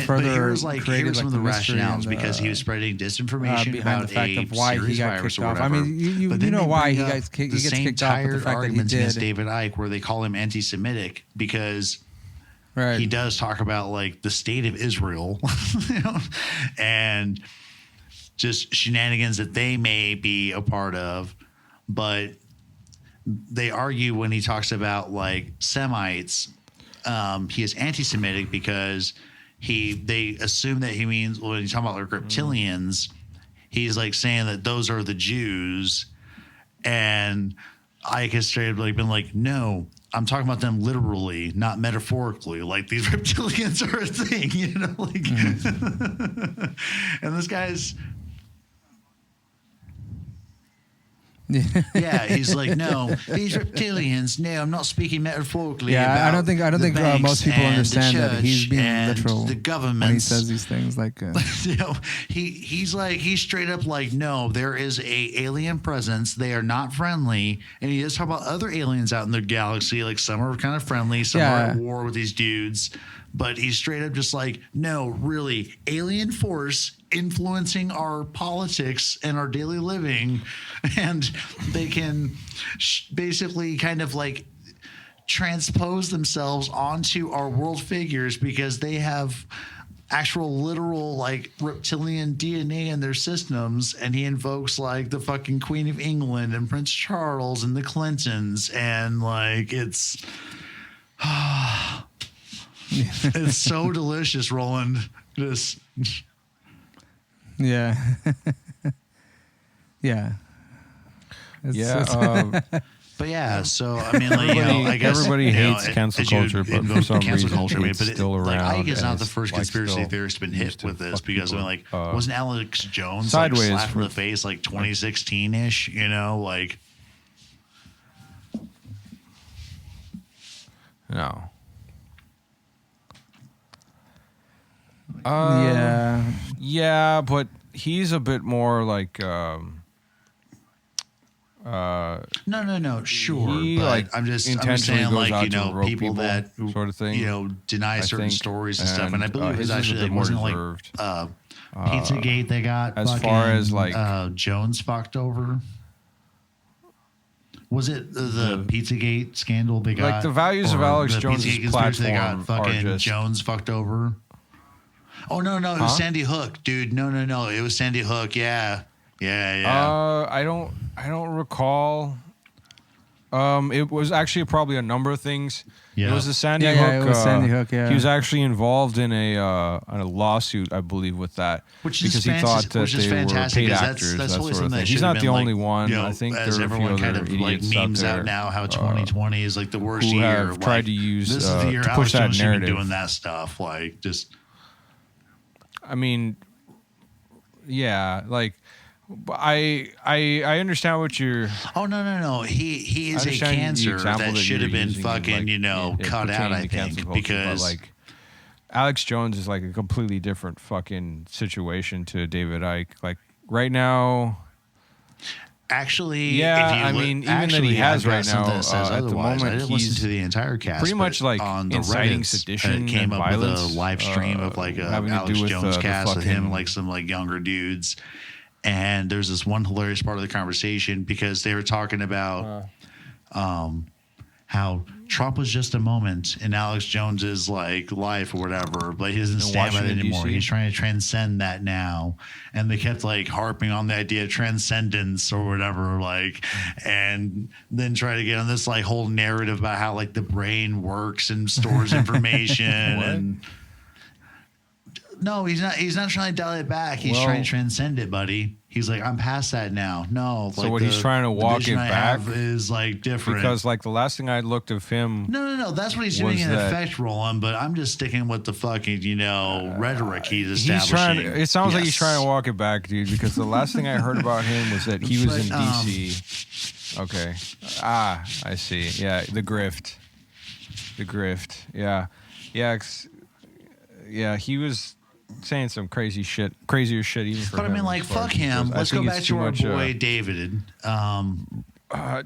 further here's like created here's some of the mystery rationales and, because he was spreading disinformation behind about the fact a of why he serious got virus kicked or off. whatever. I mean, you But then know they why bring he up gets the kicked off, but the tired fact that he arguments did. against David Icke where they call him anti-Semitic because Right. he does talk about like the state of Israel, you know, and just shenanigans that they may be a part of, but they argue when he talks about like Semites, he is anti-Semitic because they assume that he means when he's talking about like reptilians, he's like saying that those are the Jews, and Ike has straight up like been like, no, I'm talking about them literally, not metaphorically. Like these reptilians are a thing, you know. Like, and this guy's. Yeah, he's like, no, these reptilians. No, I'm not speaking metaphorically. Yeah, about I don't think the banks most people and the understand that he's church being and literal the when he governments. says these things. Like, You know, he's straight up like, no, there is a alien presence. They are not friendly, and he does talk about other aliens out in the galaxy. Like some are kind of friendly, some are at war with these dudes. But he's straight up just like, no, really, alien force influencing our politics and our daily living, and they can basically kind of like transpose themselves onto our world figures because they have actual literal like reptilian DNA in their systems. And he invokes like the fucking Queen of England and Prince Charles and the Clintons, and like it's it's so delicious, Roland. Just yeah, yeah, But yeah, so I mean, like, you know, I guess everybody you know, hates cancel as you culture, but invoke for some cancel reason culture, it's but still like around. Ike is not the and first like conspiracy still theorist been hit used to with this fuck because I people, mean, like wasn't Alex Jones sideways like slapped in for- the face like 2016 ish? You know, like No. yeah. Yeah, but he's a bit more like no, sure, He, but like, I'm just intentionally saying, goes like, out you to know, rope people people, that sort of thing, you know, deny I certain think, stories and stuff, and I and, believe it was his is a actually bit like more wasn't like reserved. Pizzagate they got as fucking, far as, like- Jones fucked over. Was it the Pizzagate scandal they got? Like, the values of or Alex the Jones's Pizzagate conspiracy they got platform are fucking just- Jones fucked over? Oh no, it was Sandy Hook, dude. No, it was Sandy Hook. Yeah. I don't recall. It was actually probably a number of things. Yeah. It was the Sandy Yeah, Hook. it was Sandy Hook, yeah. He was actually involved in a lawsuit, I believe, with that Which is because he thought that which is they were fantastic, paid 'cause actors, that's that totally sort of something thing. that He's should have not the been, only like, one. you know, I think there as are a few everyone other kind of like idiots out memes there out now how 2020 is like the worst who year. have Like, tried to use, this is the year to Alex push that Jones should be narrative. doing that stuff. Like just I mean, yeah, like I understand what you're. oh no. He is a understand the cancer example that that should have you're been using, fucking like, it cut out. pertaining I to cancel think culture, because but, like, Alex Jones is like a completely different fucking situation to David Icke. Like right now, actually, yeah, if you I look- mean, even that actually, he has I've got right something now, that says at the otherwise. moment, I didn't listen he's to the entire cast. pretty but much like on the inciting Reddits, sedition it came and up violence, with a live stream of like a having to Alex do with, Jones the cast with him, fucking- like some like younger dudes. And there's this one hilarious part of the conversation because they were talking about how Trump was just a moment in Alex Jones's like life or whatever, but he doesn't In stand by that Washington, anymore. DC? He's trying to transcend that now. And they kept like harping on the idea of transcendence or whatever, like, and then try to get on this like whole narrative about how like the brain works and stores information. And no, he's not trying to dial it back. He's Well- trying to transcend it, buddy. He's like, I'm past that now. No, So what he's trying to the walk vision it I back? have is like different. Because like the last thing I looked of him, No. That's what he's was doing in that- effect, Roland. But I'm just sticking with the fucking, rhetoric he's establishing. he's trying. It sounds like he's Yes. trying to walk it back, dude. Because the last thing I heard about him was that he was in But, DC. Okay. I see. Yeah, the grift. Yeah. Yeah. He was saying some crazier shit even for But I him mean, like, as far fuck as it him. goes. I Let's go think back it's to too our much, boy David.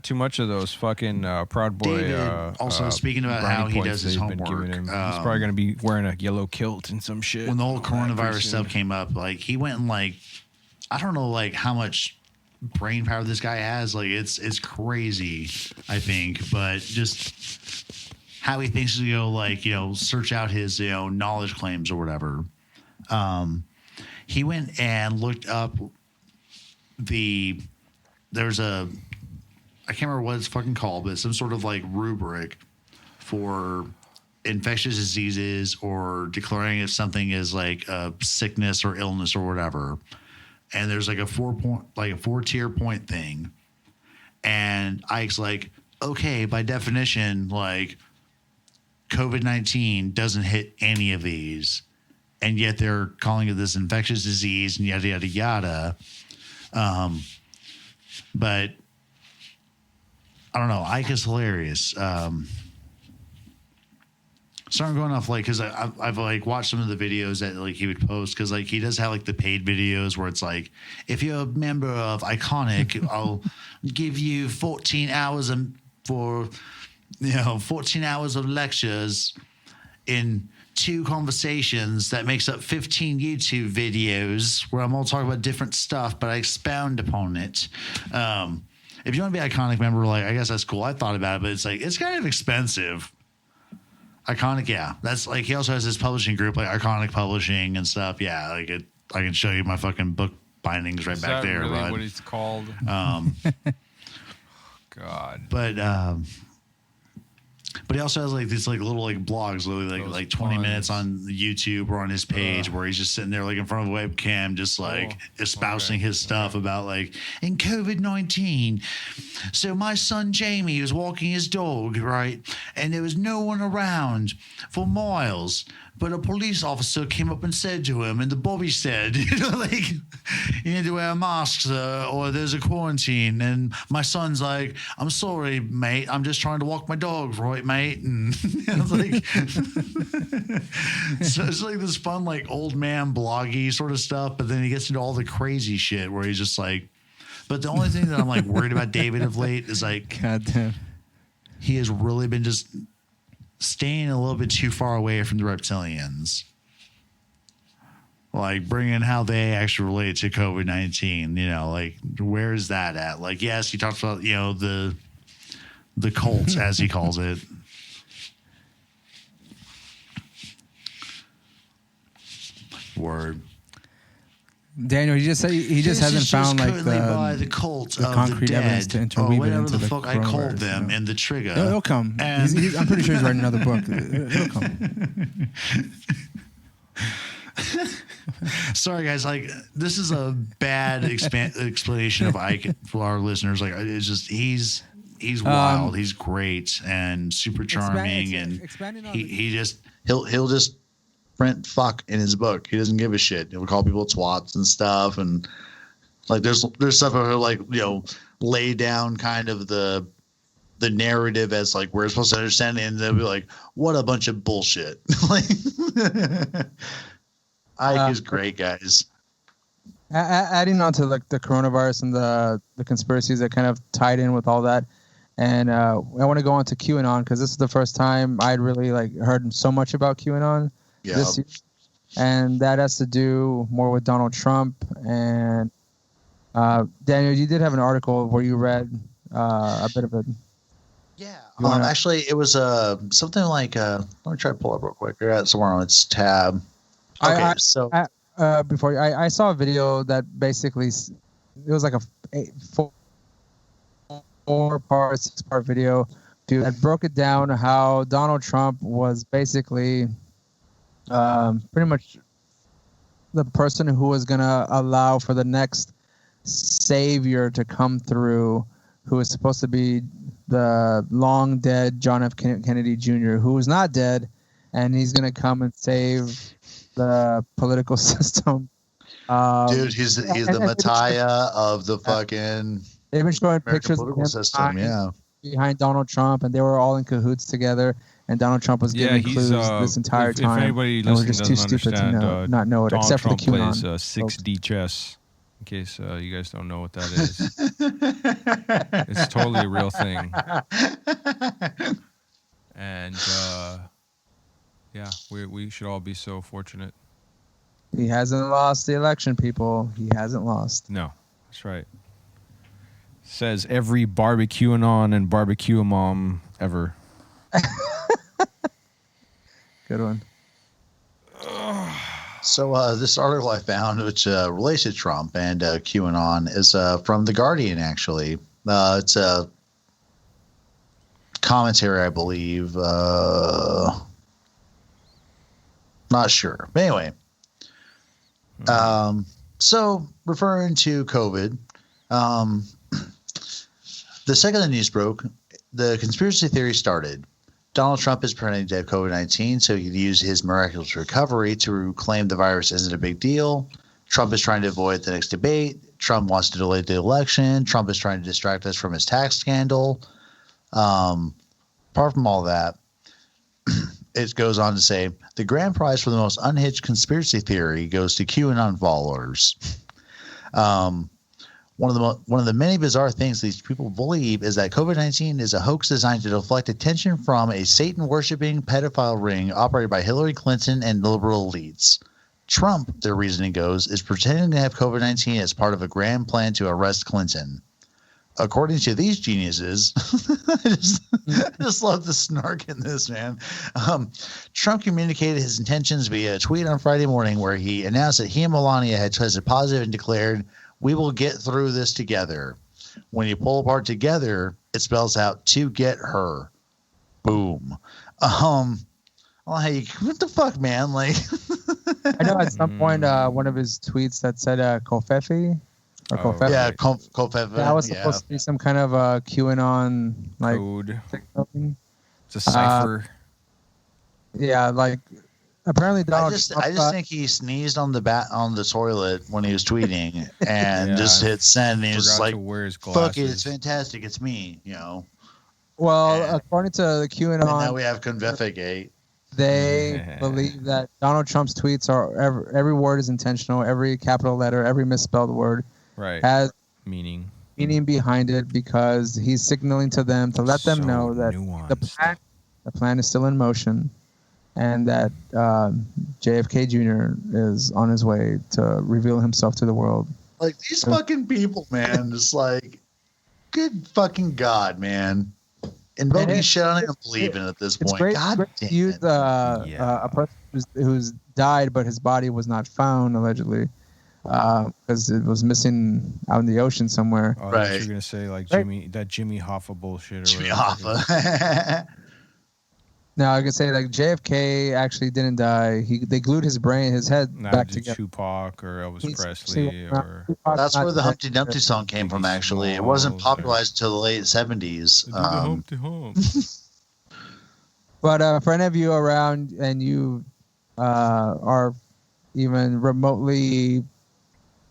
too much of those fucking Proud Boy. David, also speaking about brownie how he points does his they've been homework, giving him. He's probably gonna be wearing a yellow kilt and some shit. when the whole pretty coronavirus soon. stuff came up, like he went and like, I don't know, like how much brain power this guy has. Like it's crazy, I think, but just how he thinks to go like, search out his, knowledge claims or whatever. He went and looked up there's a, I can't remember what it's fucking called, but some sort of like rubric for infectious diseases or declaring if something is like a sickness or illness or whatever. And there's like a 4-tier point thing. And Ike's like, okay, by definition, like COVID-19 doesn't hit any of these. And yet they're calling it this infectious disease and yada, yada, yada. But I don't know. Ike is hilarious. Starting going off like, because I've like watched some of the videos that like he would post, because like he does have like the paid videos where it's like, if you're a member of Iconic, I'll give you 14 hours for 14 hours of lectures in 2 conversations that makes up 15 YouTube videos where I'm all talking about different stuff, but I expound upon it. If you want to be an Iconic member, like, I guess that's cool. I thought about it, but it's like, it's kind of expensive. Iconic, yeah. That's like, he also has his publishing group, like Iconic Publishing and stuff. Yeah, like I can show you my fucking book bindings right Is back that there, really bud. what it's called? God. But he also has like these like little like blogs, literally Those like 20 puns. minutes on YouTube or on his page where he's just sitting there like in front of a webcam, just like espousing his stuff about like in COVID-19. So my son Jamie was walking his dog, right? And there was no one around for miles. But a police officer came up and said to him, and the Bobby said, like, you need to wear a mask, sir, or there's a quarantine. And my son's like, I'm sorry, mate. I'm just trying to walk my dog, right, mate? And I was like, so it's like this fun, like, old man bloggy sort of stuff. But then he gets into all the crazy shit where he's just like, but the only thing that I'm like worried about David of late is like, Goddamn. he has really been just staying a little bit too far away from the reptilians. Like bringing how they actually relate to COVID-19, like where is that at? Like, yes, he talks about, the cults as he calls it. Word. Daniel, he just said he just hasn't found like currently by the cult the of concrete the evidence dead, to or interweave it whatever into the the fuck I called coronavirus, them in the trigger. It'll come. And I'm pretty sure he's writing another book. It'll come. Sorry, guys. Like, this is a bad explanation of Ike for our listeners. Like, it's just he's wild. He's great and super charming, and expanding on he'll just print fuck in his book. He doesn't give a shit. He'll call people twats and stuff, and like there's stuff where he'll like lay down kind of the narrative as like we're supposed to understand it, and they'll be like, what a bunch of bullshit. Like Ike is great, guys. Adding on to like the coronavirus and the conspiracies that kind of tied in with all that, and I want to go on to QAnon because this is the first time I'd really like heard so much about QAnon this year, and that has to do more with Donald Trump. And Daniel, you did have an article where you read a bit of it. Yeah. You wanna- Actually, it was something like let me try to pull up real quick. I got it somewhere on its tab. Okay, so Before I saw a video that basically it was like a 4-part, 6-part video that broke it down how Donald Trump was basically pretty much the person who was gonna allow for the next savior to come through, who is supposed to be the long dead John F. Kennedy Jr., who is not dead, and he's gonna come and save the political system. dude, he's the Messiah of the fucking They've been showing American pictures of political him system. behind Donald Trump, and they were all in cahoots together. And Donald Trump was giving clues this entire time. If anybody and we're listening just too doesn't stupid to understand, not know it, Donald except Trump for the plays QAnon. 6D chess. In case you guys don't know what that is, it's totally a real thing. And yeah, we should all be so fortunate. He hasn't lost the election, people. He hasn't lost. No, that's right. Says every barbecuing and barbecue mom ever. Good one. So this article I found, which relates to Trump and QAnon, is from The Guardian, actually. It's a commentary, I believe. Not sure. But anyway. So referring to COVID, the second the news broke, the conspiracy theory started. Donald Trump is pretending to have COVID-19 so he could use his miraculous recovery to claim the virus isn't a big deal. Trump is trying to avoid the next debate. Trump wants to delay the election. Trump is trying to distract us from his tax scandal. Apart from all that, it goes on to say, the grand prize for the most unhinged conspiracy theory goes to QAnon followers. One of the many bizarre things these people believe is that COVID-19 is a hoax designed to deflect attention from a Satan-worshipping pedophile ring operated by Hillary Clinton and liberal elites. Trump, their reasoning goes, is pretending to have COVID-19 as part of a grand plan to arrest Clinton. According to these geniuses, I just love the snark in this, man. Trump communicated his intentions via a tweet on Friday morning where he announced that he and Melania had tested positive and declared, "We will get through this together." When you pull apart together, it spells out "to get her." Boom. What the fuck, man? Like, I know at some point one of his tweets that said Kofefi or Kofefi. yeah, Kofefi. That was supposed to be some kind of QAnon like Code. something. It's a cipher. Yeah, like apparently Donald. I just think he sneezed on the toilet when he was tweeting and Yeah, just hit send. And he was forgot like, to wear his glasses. "Fuck it, it's fantastic, it's me," you know. Well, Yeah. according to the And now QAnon, we have Confefigate. they believe that Donald Trump's tweets are every word is intentional, every capital letter, every misspelled word Right. has Meaning. meaning behind it because he's signaling to them to let them So know that nuanced. the plan is still in motion and that JFK Jr. is on his way to reveal himself to the world. Like these fucking people, man. It's like, good fucking God, man. Invoking shit I don't even believe in at this It's point. great, God great damn to use it. a person who's died, but his body was not found allegedly because it was missing out in the ocean somewhere. Oh, Right. You're gonna say like Right. Jimmy Hoffa bullshit or Jimmy whatever. Hoffa. Now I can say like JFK actually didn't die. They glued his head Nah, back did together. Tupac or Elvis He's Presley actually- or That's where the not Humpty Dumpty song came from, actually. It wasn't Smalls or- popularized until the late 70s. Do the Humpty Hump. But for any of you around and you are even remotely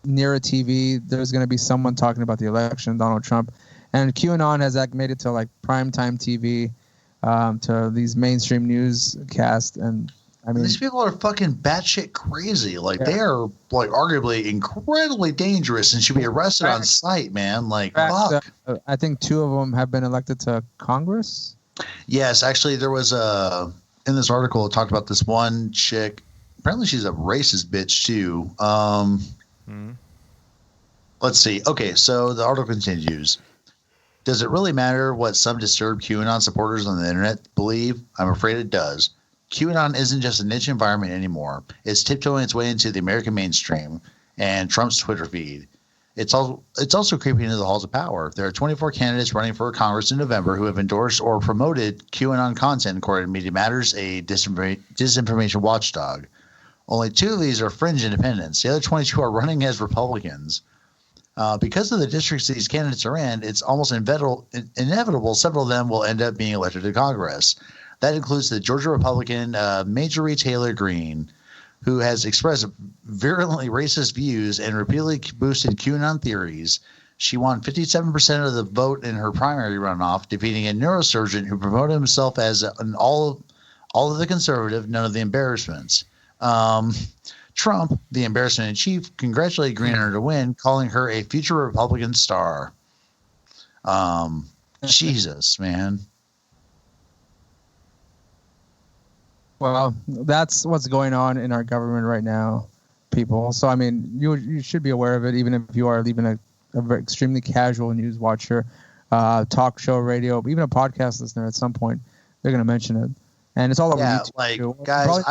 near a TV, there's going to be someone talking about the election, Donald Trump. And QAnon has made it to like primetime TV, to these mainstream newscasts. And I mean, These people are fucking batshit crazy. Like, Yeah. they are, like, arguably incredibly dangerous and should be arrested on Fact. sight, man. Like, in fact, fuck. I think 2 of them have been elected to Congress. Yes, actually, there was in this article, it talked about this one chick. Apparently, she's a racist bitch, too. Let's see. Okay, so the article continues. Does it really matter what some disturbed QAnon supporters on the internet believe? I'm afraid it does. QAnon isn't just a niche environment anymore. It's tiptoeing its way into the American mainstream and Trump's Twitter feed. It's also creeping into the halls of power. There are 24 candidates running for Congress in November who have endorsed or promoted QAnon content, according to Media Matters, a disinformation watchdog. Only 2 of these are fringe independents. The other 22 are running as Republicans. Because of the districts these candidates are in, it's almost inevitable several of them will end up being elected to Congress. That includes the Georgia Republican Marjorie Taylor Greene, who has expressed virulently racist views and repeatedly boosted QAnon theories. She won 57% of the vote in her primary runoff, defeating a neurosurgeon who promoted himself as an all of the conservative, none of the embarrassments. Trump, the embarrassment in chief, congratulated Greene on her to win, calling her a future Republican star. Jesus, man. Well, that's what's going on in our government right now, people. So, I mean, you should be aware of it, even if you are even a very extremely casual news watcher, talk show, radio, even a podcast listener. At some point, they're going to mention it, and it's all over YouTube. Like, too. guys, Probably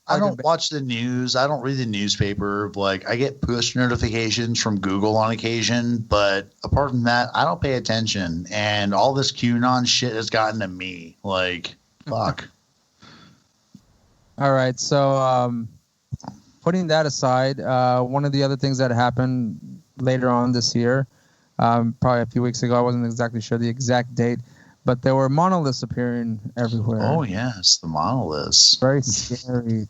I don't watch the news. I don't read the newspaper. Like, I get push notifications from Google on occasion, but apart from that, I don't pay attention. And all this QAnon shit has gotten to me. Like, fuck. All right, so putting that aside, one of the other things that happened later on this year, probably a few weeks ago, I wasn't exactly sure the exact date, but there were monoliths appearing everywhere. Oh, yes, the monoliths. Very scary.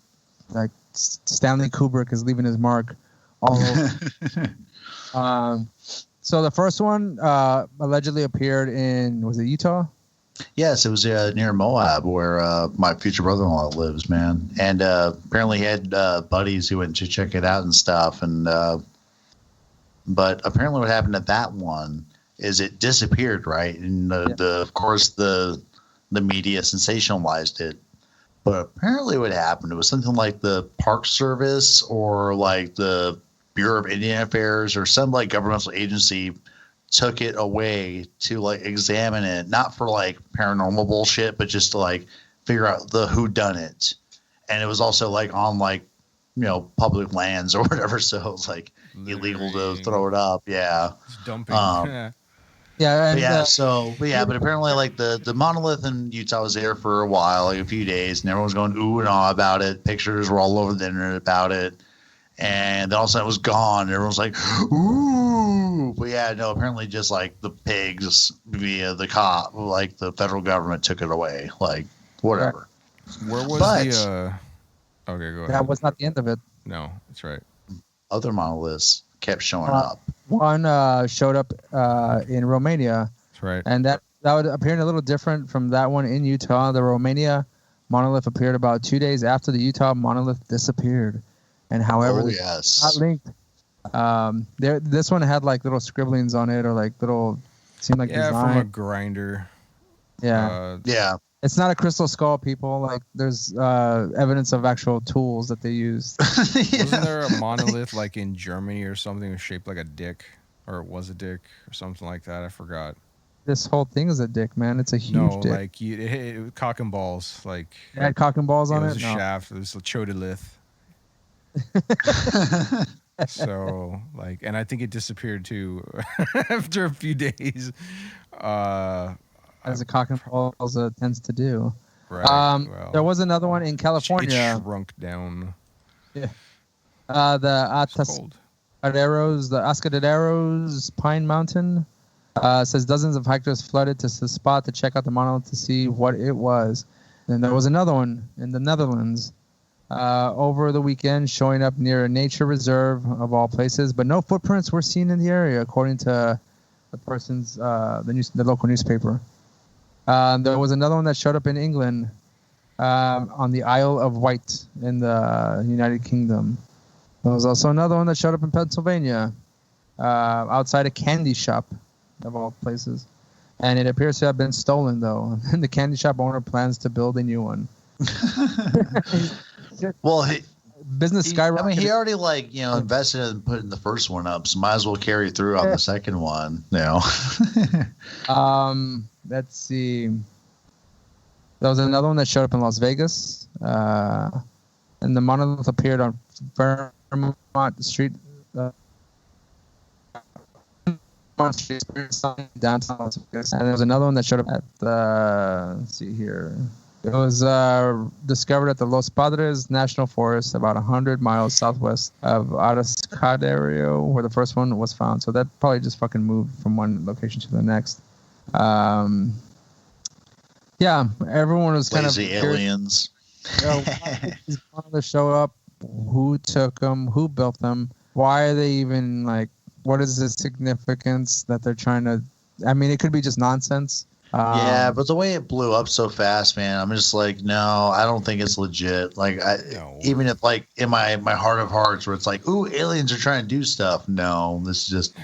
Like Stanley Kubrick is leaving his mark all over. So the first one allegedly appeared in, was it Utah? Yes, it was near Moab, where my future brother-in-law lives, man. And apparently he had buddies who went to check it out and stuff. And but apparently what happened at that one is it disappeared, right? And of course the media sensationalized it. But apparently what happened, it was something like the Park Service or like the Bureau of Indian Affairs or some like governmental agency took it away to like examine it, not for like paranormal bullshit, but just to like figure out the whodunit. And it was also like on like, you know, public lands or whatever. So it was like illegal to throw it up. Yeah. It's dumping. Yeah. And, but apparently like the monolith in Utah was there for a while, like a few days, and everyone was going ooh and ah about it. Pictures were all over the internet about it. And then all of a sudden it was gone. And everyone was like, ooh. But yeah, no, apparently just like the pigs via the cop, like the federal government took it away. Like, whatever. Where was the okay, go ahead. that was not the end of it. No, that's right. Other monoliths kept showing up. One showed up in Romania. That's right. And that would appear a little different from that one in Utah. The Romania monolith appeared about 2 days after the Utah monolith disappeared. And however, yes, not linked. This one had like little scribblings on it, or like little, seemed like design. From a grinder. Yeah, yeah. It's not a crystal skull, people. Like there's evidence of actual tools that they used. Wasn't there a monolith like in Germany or something was shaped like a dick, or it was a dick or something like that? I forgot. This whole thing is a dick, man. It's a huge dick. Like it was cock and balls. Like it had cock and balls on it. It was a shaft. It was a chodolith. So like, and I think it disappeared too after a few days. As a cock and balls tends to do. Right. Well, there was another one in California. It shrunk down. Yeah. The Atascaderos Pine Mountain says dozens of hikers flooded to the spot to check out the monolith to see what it was. And there was another one in the Netherlands over the weekend showing up near a nature reserve of all places, but no footprints were seen in the area, according to the person's the local newspaper. There was another one that showed up in England on the Isle of Wight in the United Kingdom. There was also another one that showed up in Pennsylvania outside a candy shop of all places. And it appears to have been stolen, though. And the candy shop owner plans to build a new one. Well, business skyrocketed. I mean, he already invested in putting the first one up, so might as well carry through on the second one. Let's see. There was another one that showed up in Las Vegas, and the monolith appeared on Vermont Street. Downtown Las Vegas. And there was another one that showed up at the, let's see here. It was discovered at the Los Padres National Forest, about 100 miles southwest of Atascadero, where the first one was found. So that probably just fucking moved from one location to the next. Yeah, everyone was kind Lazy of aliens. why did these monoliths show up? Who took them? Who built them? Why are they even like? What is the significance that they're trying to? I mean, it could be just nonsense. Yeah, but the way it blew up so fast, man, I'm just like, no, I don't think it's legit. Like, even if like in my heart of hearts, where it's like, ooh, aliens are trying to do stuff. No, this is just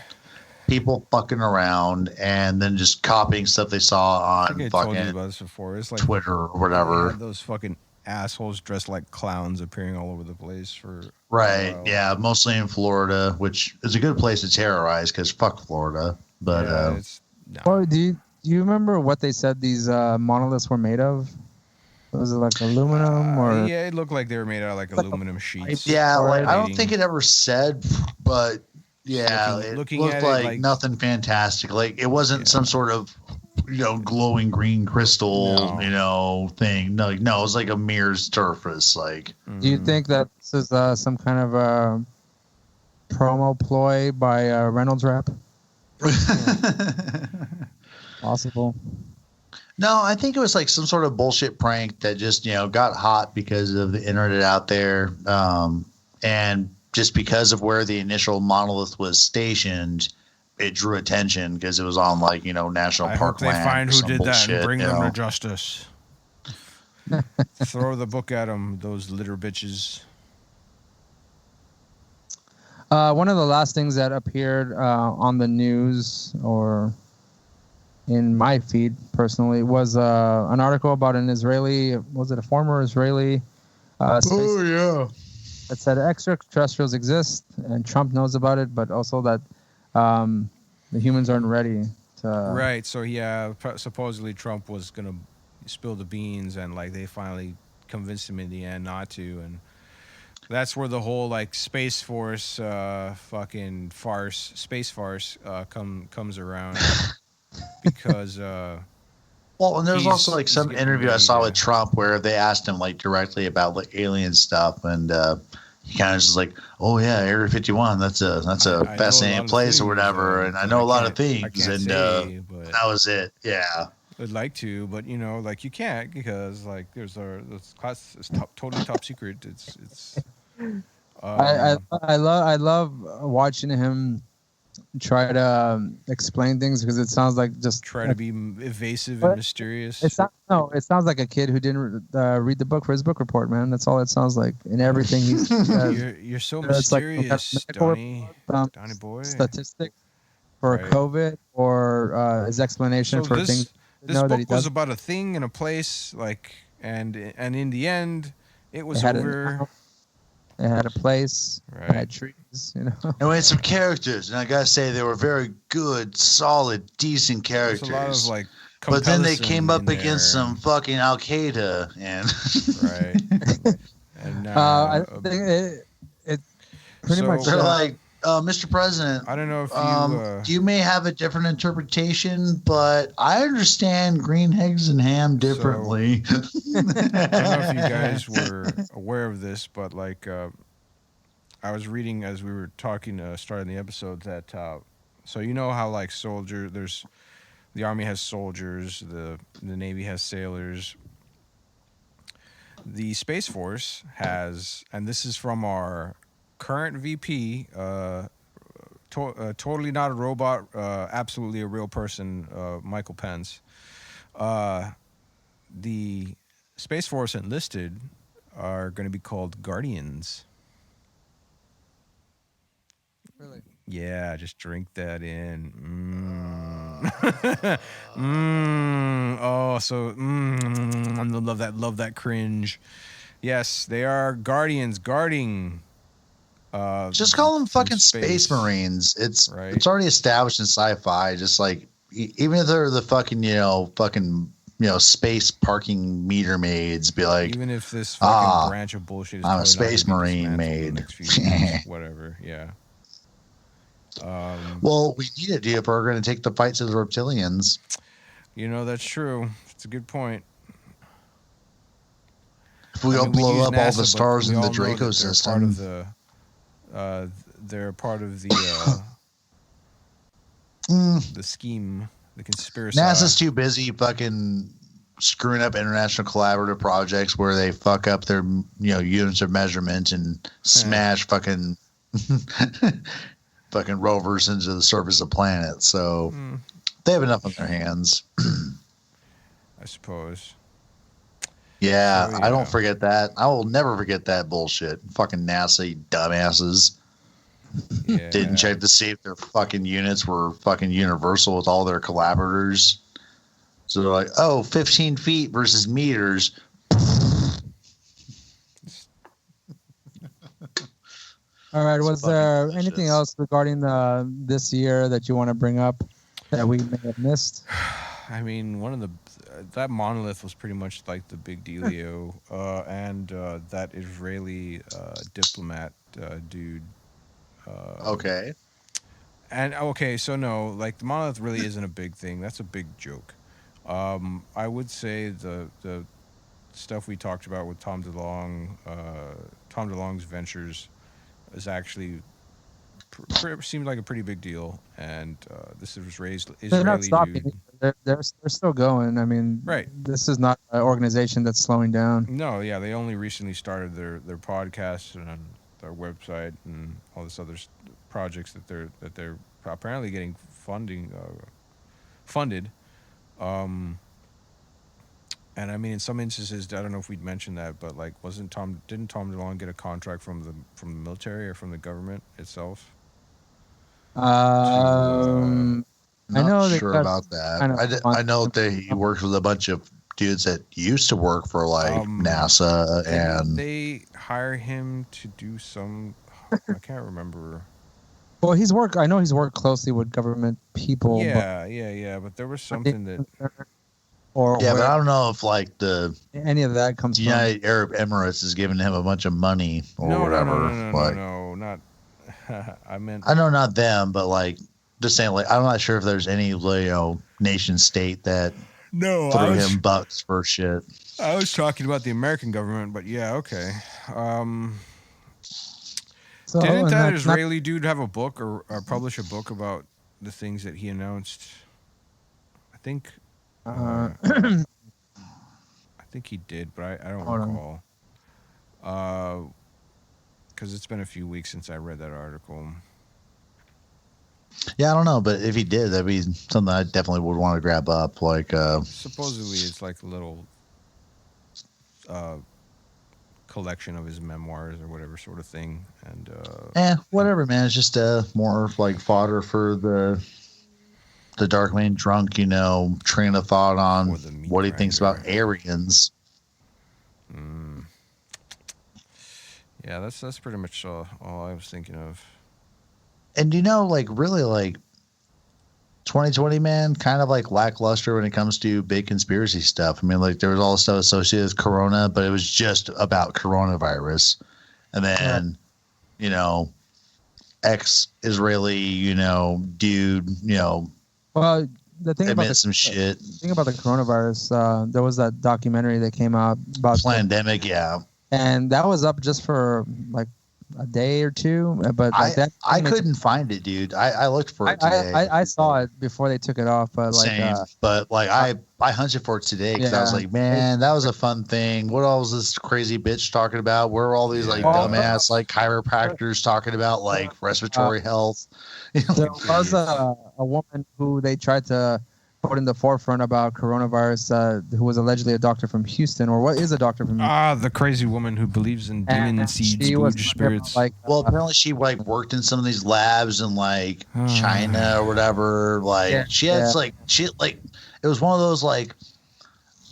people fucking around and then just copying stuff they saw on I told you about this before. It's like Twitter or whatever. Those fucking assholes dressed like clowns appearing all over the place for right. Yeah, mostly in Florida, which is a good place to terrorize because fuck Florida. But Well, do you remember what they said these monoliths were made of? Was it like aluminum or? Yeah, it looked like they were made out of like aluminum sheets. Yeah, like I don't think it ever said, but yeah, looking it looked at like nothing fantastic. Like it wasn't some sort of glowing green crystal thing. No, it was like a mirror surface. Like, do you think that this is some kind of a promo ploy by Reynolds Wrap? Possible. No, I think it was like some sort of bullshit prank that just got hot because of the internet out there, and just because of where the initial monolith was stationed, it drew attention because it was on like national park land. They find who did bullshit, that and bring them to justice. Throw the book at them, those litter bitches. One of the last things that appeared on the news or in my feed personally was an article about an Israeli, was it a former Israeli space that said extraterrestrials exist and Trump knows about it, but also that the humans aren't ready to... Right, so yeah, supposedly Trump was going to spill the beans and like they finally convinced him in the end not to, and that's where the whole like Space Force fucking farce, space farce comes around. Because well, and there's also like some interview I saw with Trump where they asked him like directly about like alien stuff, and he kind of just like, oh yeah, Area 51, that's a fascinating place or whatever, and I know a lot of things, and that was it. Yeah, I'd like to, but like you can't because like this class is totally top secret. It's. I love watching him try to explain things because it sounds like just try to be evasive and mysterious. It sounds like a kid who didn't read the book for his book report, man. That's all it sounds like in everything he's you're so mysterious, like Donnie boy. Statistics for COVID or his explanation for things. This book was about a thing and a place, like, and in the end, it was over. It had a place. Right. It had trees, And we had some characters, and I gotta say they were very good, solid, decent characters. There's a lot of like, but then they came up against some fucking Al Qaeda, and right. And I think it pretty much. They're like, Mr. President, I don't know if you may have a different interpretation, but I understand green eggs and ham differently. I don't know if you guys were aware of this, but like I was reading as we were talking, starting the episode, that so how like the Army has soldiers, the Navy has sailors. The Space Force has, and this is from our current VP, totally not a robot, absolutely a real person, Michael Pence. The Space Force enlisted are going to be called Guardians. Really? Yeah, just drink that in. Oh, so love that cringe. Yes, they are guardians guarding. Just call them from fucking space marines. It's Right. it's already established in sci-fi. Just like even if they're the fucking space parking meter maids, be like, Even if this fucking branch of bullshit is I'm a totally not space gonna be marine dismantled in the maid. next few years, whatever. Yeah. well, we need it, dude, if we're going to take the fight to the reptilians. That's true. It's a good point. If we I don't mean, we blow use up all NASA, the but stars we in the all know that Draco system, they're part of the the scheme, the conspiracy. NASA's too busy fucking screwing up international collaborative projects where they fuck up their units of measurement and smash fucking fucking rovers into the surface of planets. So they have enough on their hands. I suppose. Yeah, So, I don't forget that. I will never forget that bullshit. Fucking NASA, you dumbasses. Yeah. Didn't check to see if their fucking units were fucking universal with all their collaborators. So they're like, 15 feet versus meters. All right. Was there delicious. anything else regarding this year that you want to bring up that we may have missed? I mean, one of that monolith was pretty much like the big dealio, and that Israeli diplomat dude. Okay. And okay, so no, like the monolith really isn't a big thing. That's a big joke. I would say the stuff we talked about with Tom DeLonge's ventures is actually seemed like a pretty big deal, and this was raised They're not Israeli stopping. dude. They're still going. I mean, Right. This is not an organization that's slowing down. No, yeah, they only recently started their podcast and their website and all this other projects that they're apparently getting funded. And I mean, in some instances, I don't know if we'd mentioned that, but like, didn't Tom DeLonge get a contract from the military or from the government itself? Not I know they sure got about that. kind of I know that he works with a bunch of dudes that used to work for like NASA, and they hire him to do some. I can't remember. Well, I know he's worked closely with government people. Yeah. But there was something that. but I don't know if like any of that comes the from. United Arab Emirates is giving him a bunch of money or whatever. No, not. I meant. I know not them, but like just saying, like I'm not sure if there's any nation state that threw him bucks for shit. I was talking about the American government, but yeah, okay. Didn't that Israeli dude have a book or publish a book about the things that he announced? I think. I think he did, but I don't recall. Because it's been a few weeks since I read that article. Yeah, I don't know, but if he did, that'd be something I definitely would want to grab up. Like, supposedly, it's like a little collection of his memoirs or whatever sort of thing, and whatever, man. It's just more like fodder for the Dark Main drunk, train of thought on what he thinks about Aryans. Yeah, that's pretty much all I was thinking of. And like really like 2020, man, kind of like lackluster when it comes to big conspiracy stuff. I mean, like there was all the stuff associated with Corona, but it was just about coronavirus. And then, ex-Israeli, dude, Well, the thing about some shit. The thing about the coronavirus, there was that documentary that came out about pandemic, and that was up just for like a day or two. But like I couldn't find it, dude. I looked for it today. I saw it before they took it off, but like, same. But like I hunted for it today because I was like, man, that was a fun thing. What all was this crazy bitch talking about? Where are all these like dumbass like chiropractors talking about like respiratory health? There was a woman who they tried to put in the forefront about coronavirus, who was allegedly a doctor from Houston, or what is a doctor from Houston? The crazy woman who believes in demon seeds, spooky spirits. Apparently she like worked in some of these labs in like China or whatever. Like she had it was one of those like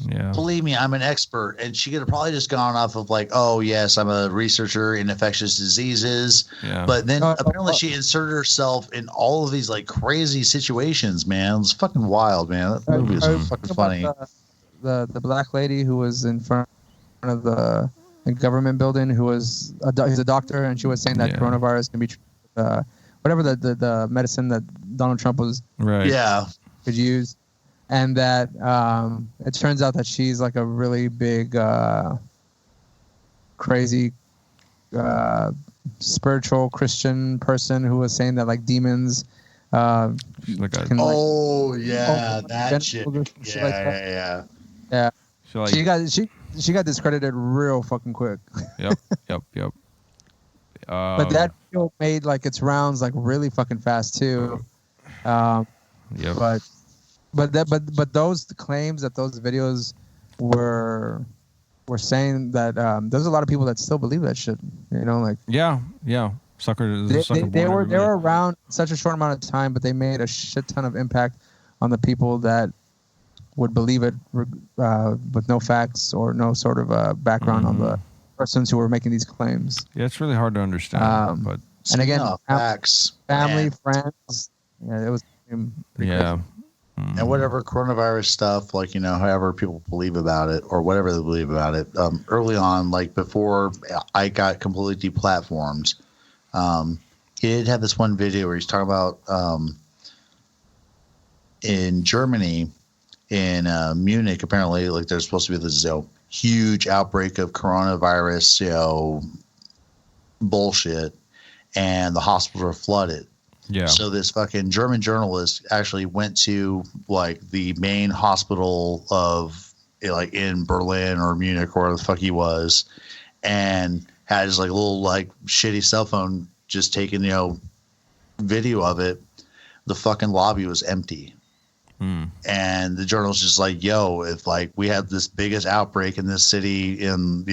Yeah. believe me, I'm an expert. And she could have probably just gone off of like, oh, yes, I'm a researcher in infectious diseases. Yeah. But then apparently she inserted herself in all of these like crazy situations, man. It's fucking wild, man. That movie is fucking funny. The black lady who was in front of the government building, who was he's a doctor, and she was saying that coronavirus can be whatever the medicine that Donald Trump was could use, and that it turns out that she's like a really big crazy spiritual Christian person who was saying that like demons that shit. Yeah. So like, she got discredited real fucking quick. Yep. But that video made like its rounds like really fucking fast too. But those claims that those videos were saying that there's a lot of people that still believe that shit. You know, like sucker. They were around such a short amount of time, but they made a shit ton of impact on the people that would believe it with no facts or no sort of background on the persons who were making these claims. Yeah, it's really hard to understand. But and again, facts, family, friends. Yeah, it was. And whatever coronavirus stuff, like, you know, however people believe about it or whatever they believe about it, early on, like before I got completely deplatformed, he did have this one video where he's talking about in Germany, in Munich, apparently, like there's supposed to be this huge outbreak of coronavirus, bullshit, and the hospitals are flooded. Yeah. So this fucking German journalist actually went to like the main hospital of like in Berlin or Munich or where the fuck he was, and had his like little like shitty cell phone just taking video of it. The fucking lobby was empty. And the journalist just like, yo, if like we had this biggest outbreak in this city in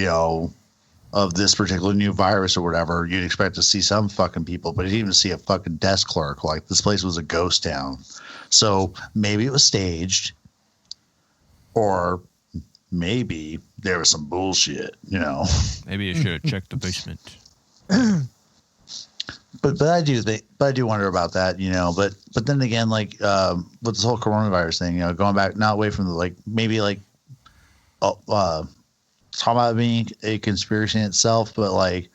of this particular new virus or whatever, you'd expect to see some fucking people, but you didn't even see a fucking desk clerk. Like this place was a ghost town. So maybe it was staged, or maybe there was some bullshit, Maybe you should have checked the basement. But I do wonder about that, But then again, like with this whole coronavirus thing, going back, not away from the like maybe like talking about being a conspiracy in itself, but like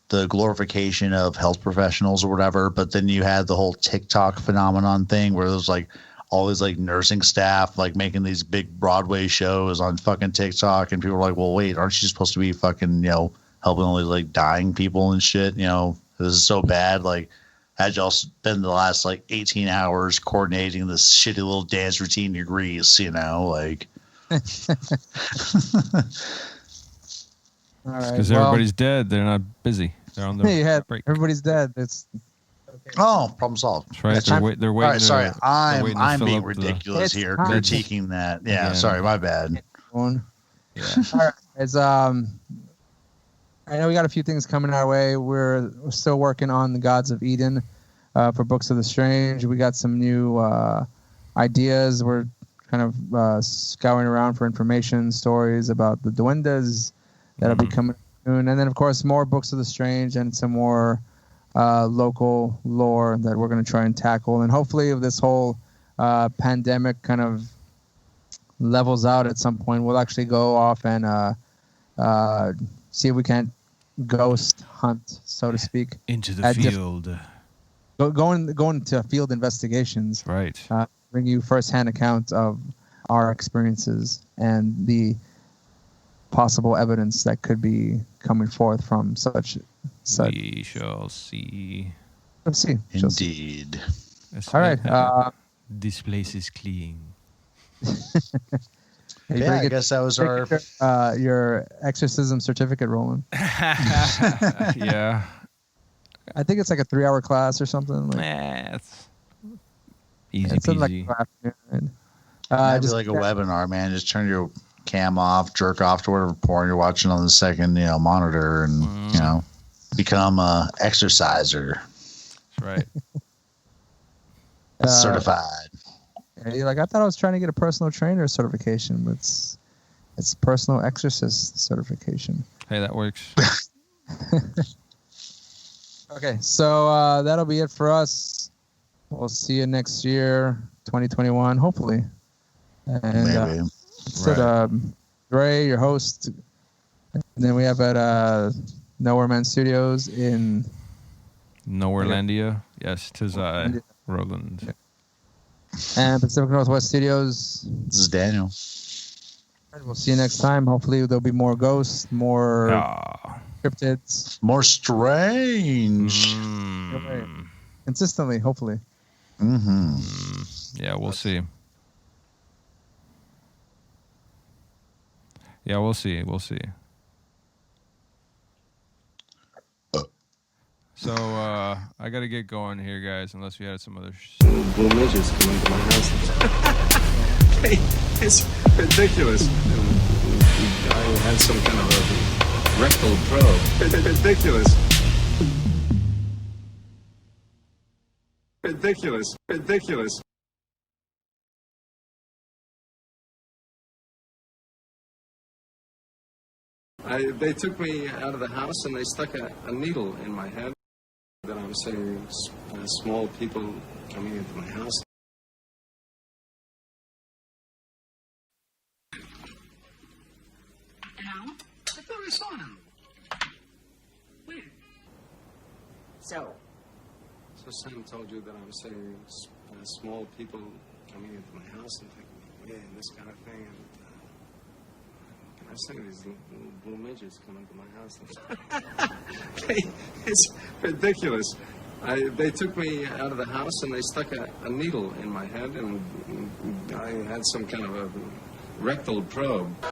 the glorification of health professionals or whatever. But then you had the whole TikTok phenomenon thing where there's like all these like nursing staff like making these big Broadway shows on fucking TikTok, and people are like, well, wait, aren't you supposed to be fucking helping all these like dying people and shit? This is so bad. Like, had y'all spend the last like 18 hours coordinating this shitty little dance routine in Greece, like. All right. Because everybody's dead. They're not busy. They're on the break. Everybody's dead. It's okay. Oh, problem solved. That's right. They're waiting. All right, sorry. I'm being up ridiculous here, critiquing that. Yeah, sorry, my bad. Yeah. All right. It's I know we got a few things coming our way. We're still working on the Gods of Eden for Books of the Strange. We got some new ideas. We're kind of scouring around for information, stories about the duendes that'll be coming soon. And then, of course, more Books of the Strange and some more local lore that we're going to try and tackle. And hopefully, if this whole pandemic kind of levels out at some point, we'll actually go off and see if we can't ghost hunt, so to speak, into the field. Going to field investigations. Right. Bring you firsthand account of our experiences and the possible evidence that could be coming forth from such. We shall see. Let's see. Indeed. All right. This place is clean. I guess that was your exorcism certificate, Roland. Yeah. I think it's like a 3-hour class or something. It's easy it's peasy. Just like a webinar, man. Just turn your cam off, jerk off to whatever porn you're watching on the second, monitor, and become a exerciser. That's right. Certified. You're like, I thought I was trying to get a personal trainer certification, but It's personal exorcist certification. Hey, that works. Okay, so that'll be it for us. We'll see you next year, 2021, hopefully. And Maybe. Ray, your host. And then we have at Nowhere Man Studios in Nowherelandia. Yes, tis I, Roland. and Pacific Northwest Studios. This is Daniel. And we'll see you next time. Hopefully there'll be more ghosts, more cryptids. More strange. Consistently, hopefully. Yeah, we'll see. Yeah, we'll see. We'll see. So, I got to get going here, guys, unless we had some other... Blue midgets come into my house. Hey, it's ridiculous. I had some kind of a rectal probe. Ridiculous. Ridiculous. Ridiculous. They took me out of the house and they stuck a needle in my head. That I'm saying small people coming into my house. Al? I thought I saw him. Wait. So, So Sam told you that I'm saying small people coming into my house and thinking, yeah, this kind of thing. And I say these little blue midgets come into my house. Hey, it's ridiculous. They took me out of the house and they stuck a needle in my head and I had some kind of a rectal probe.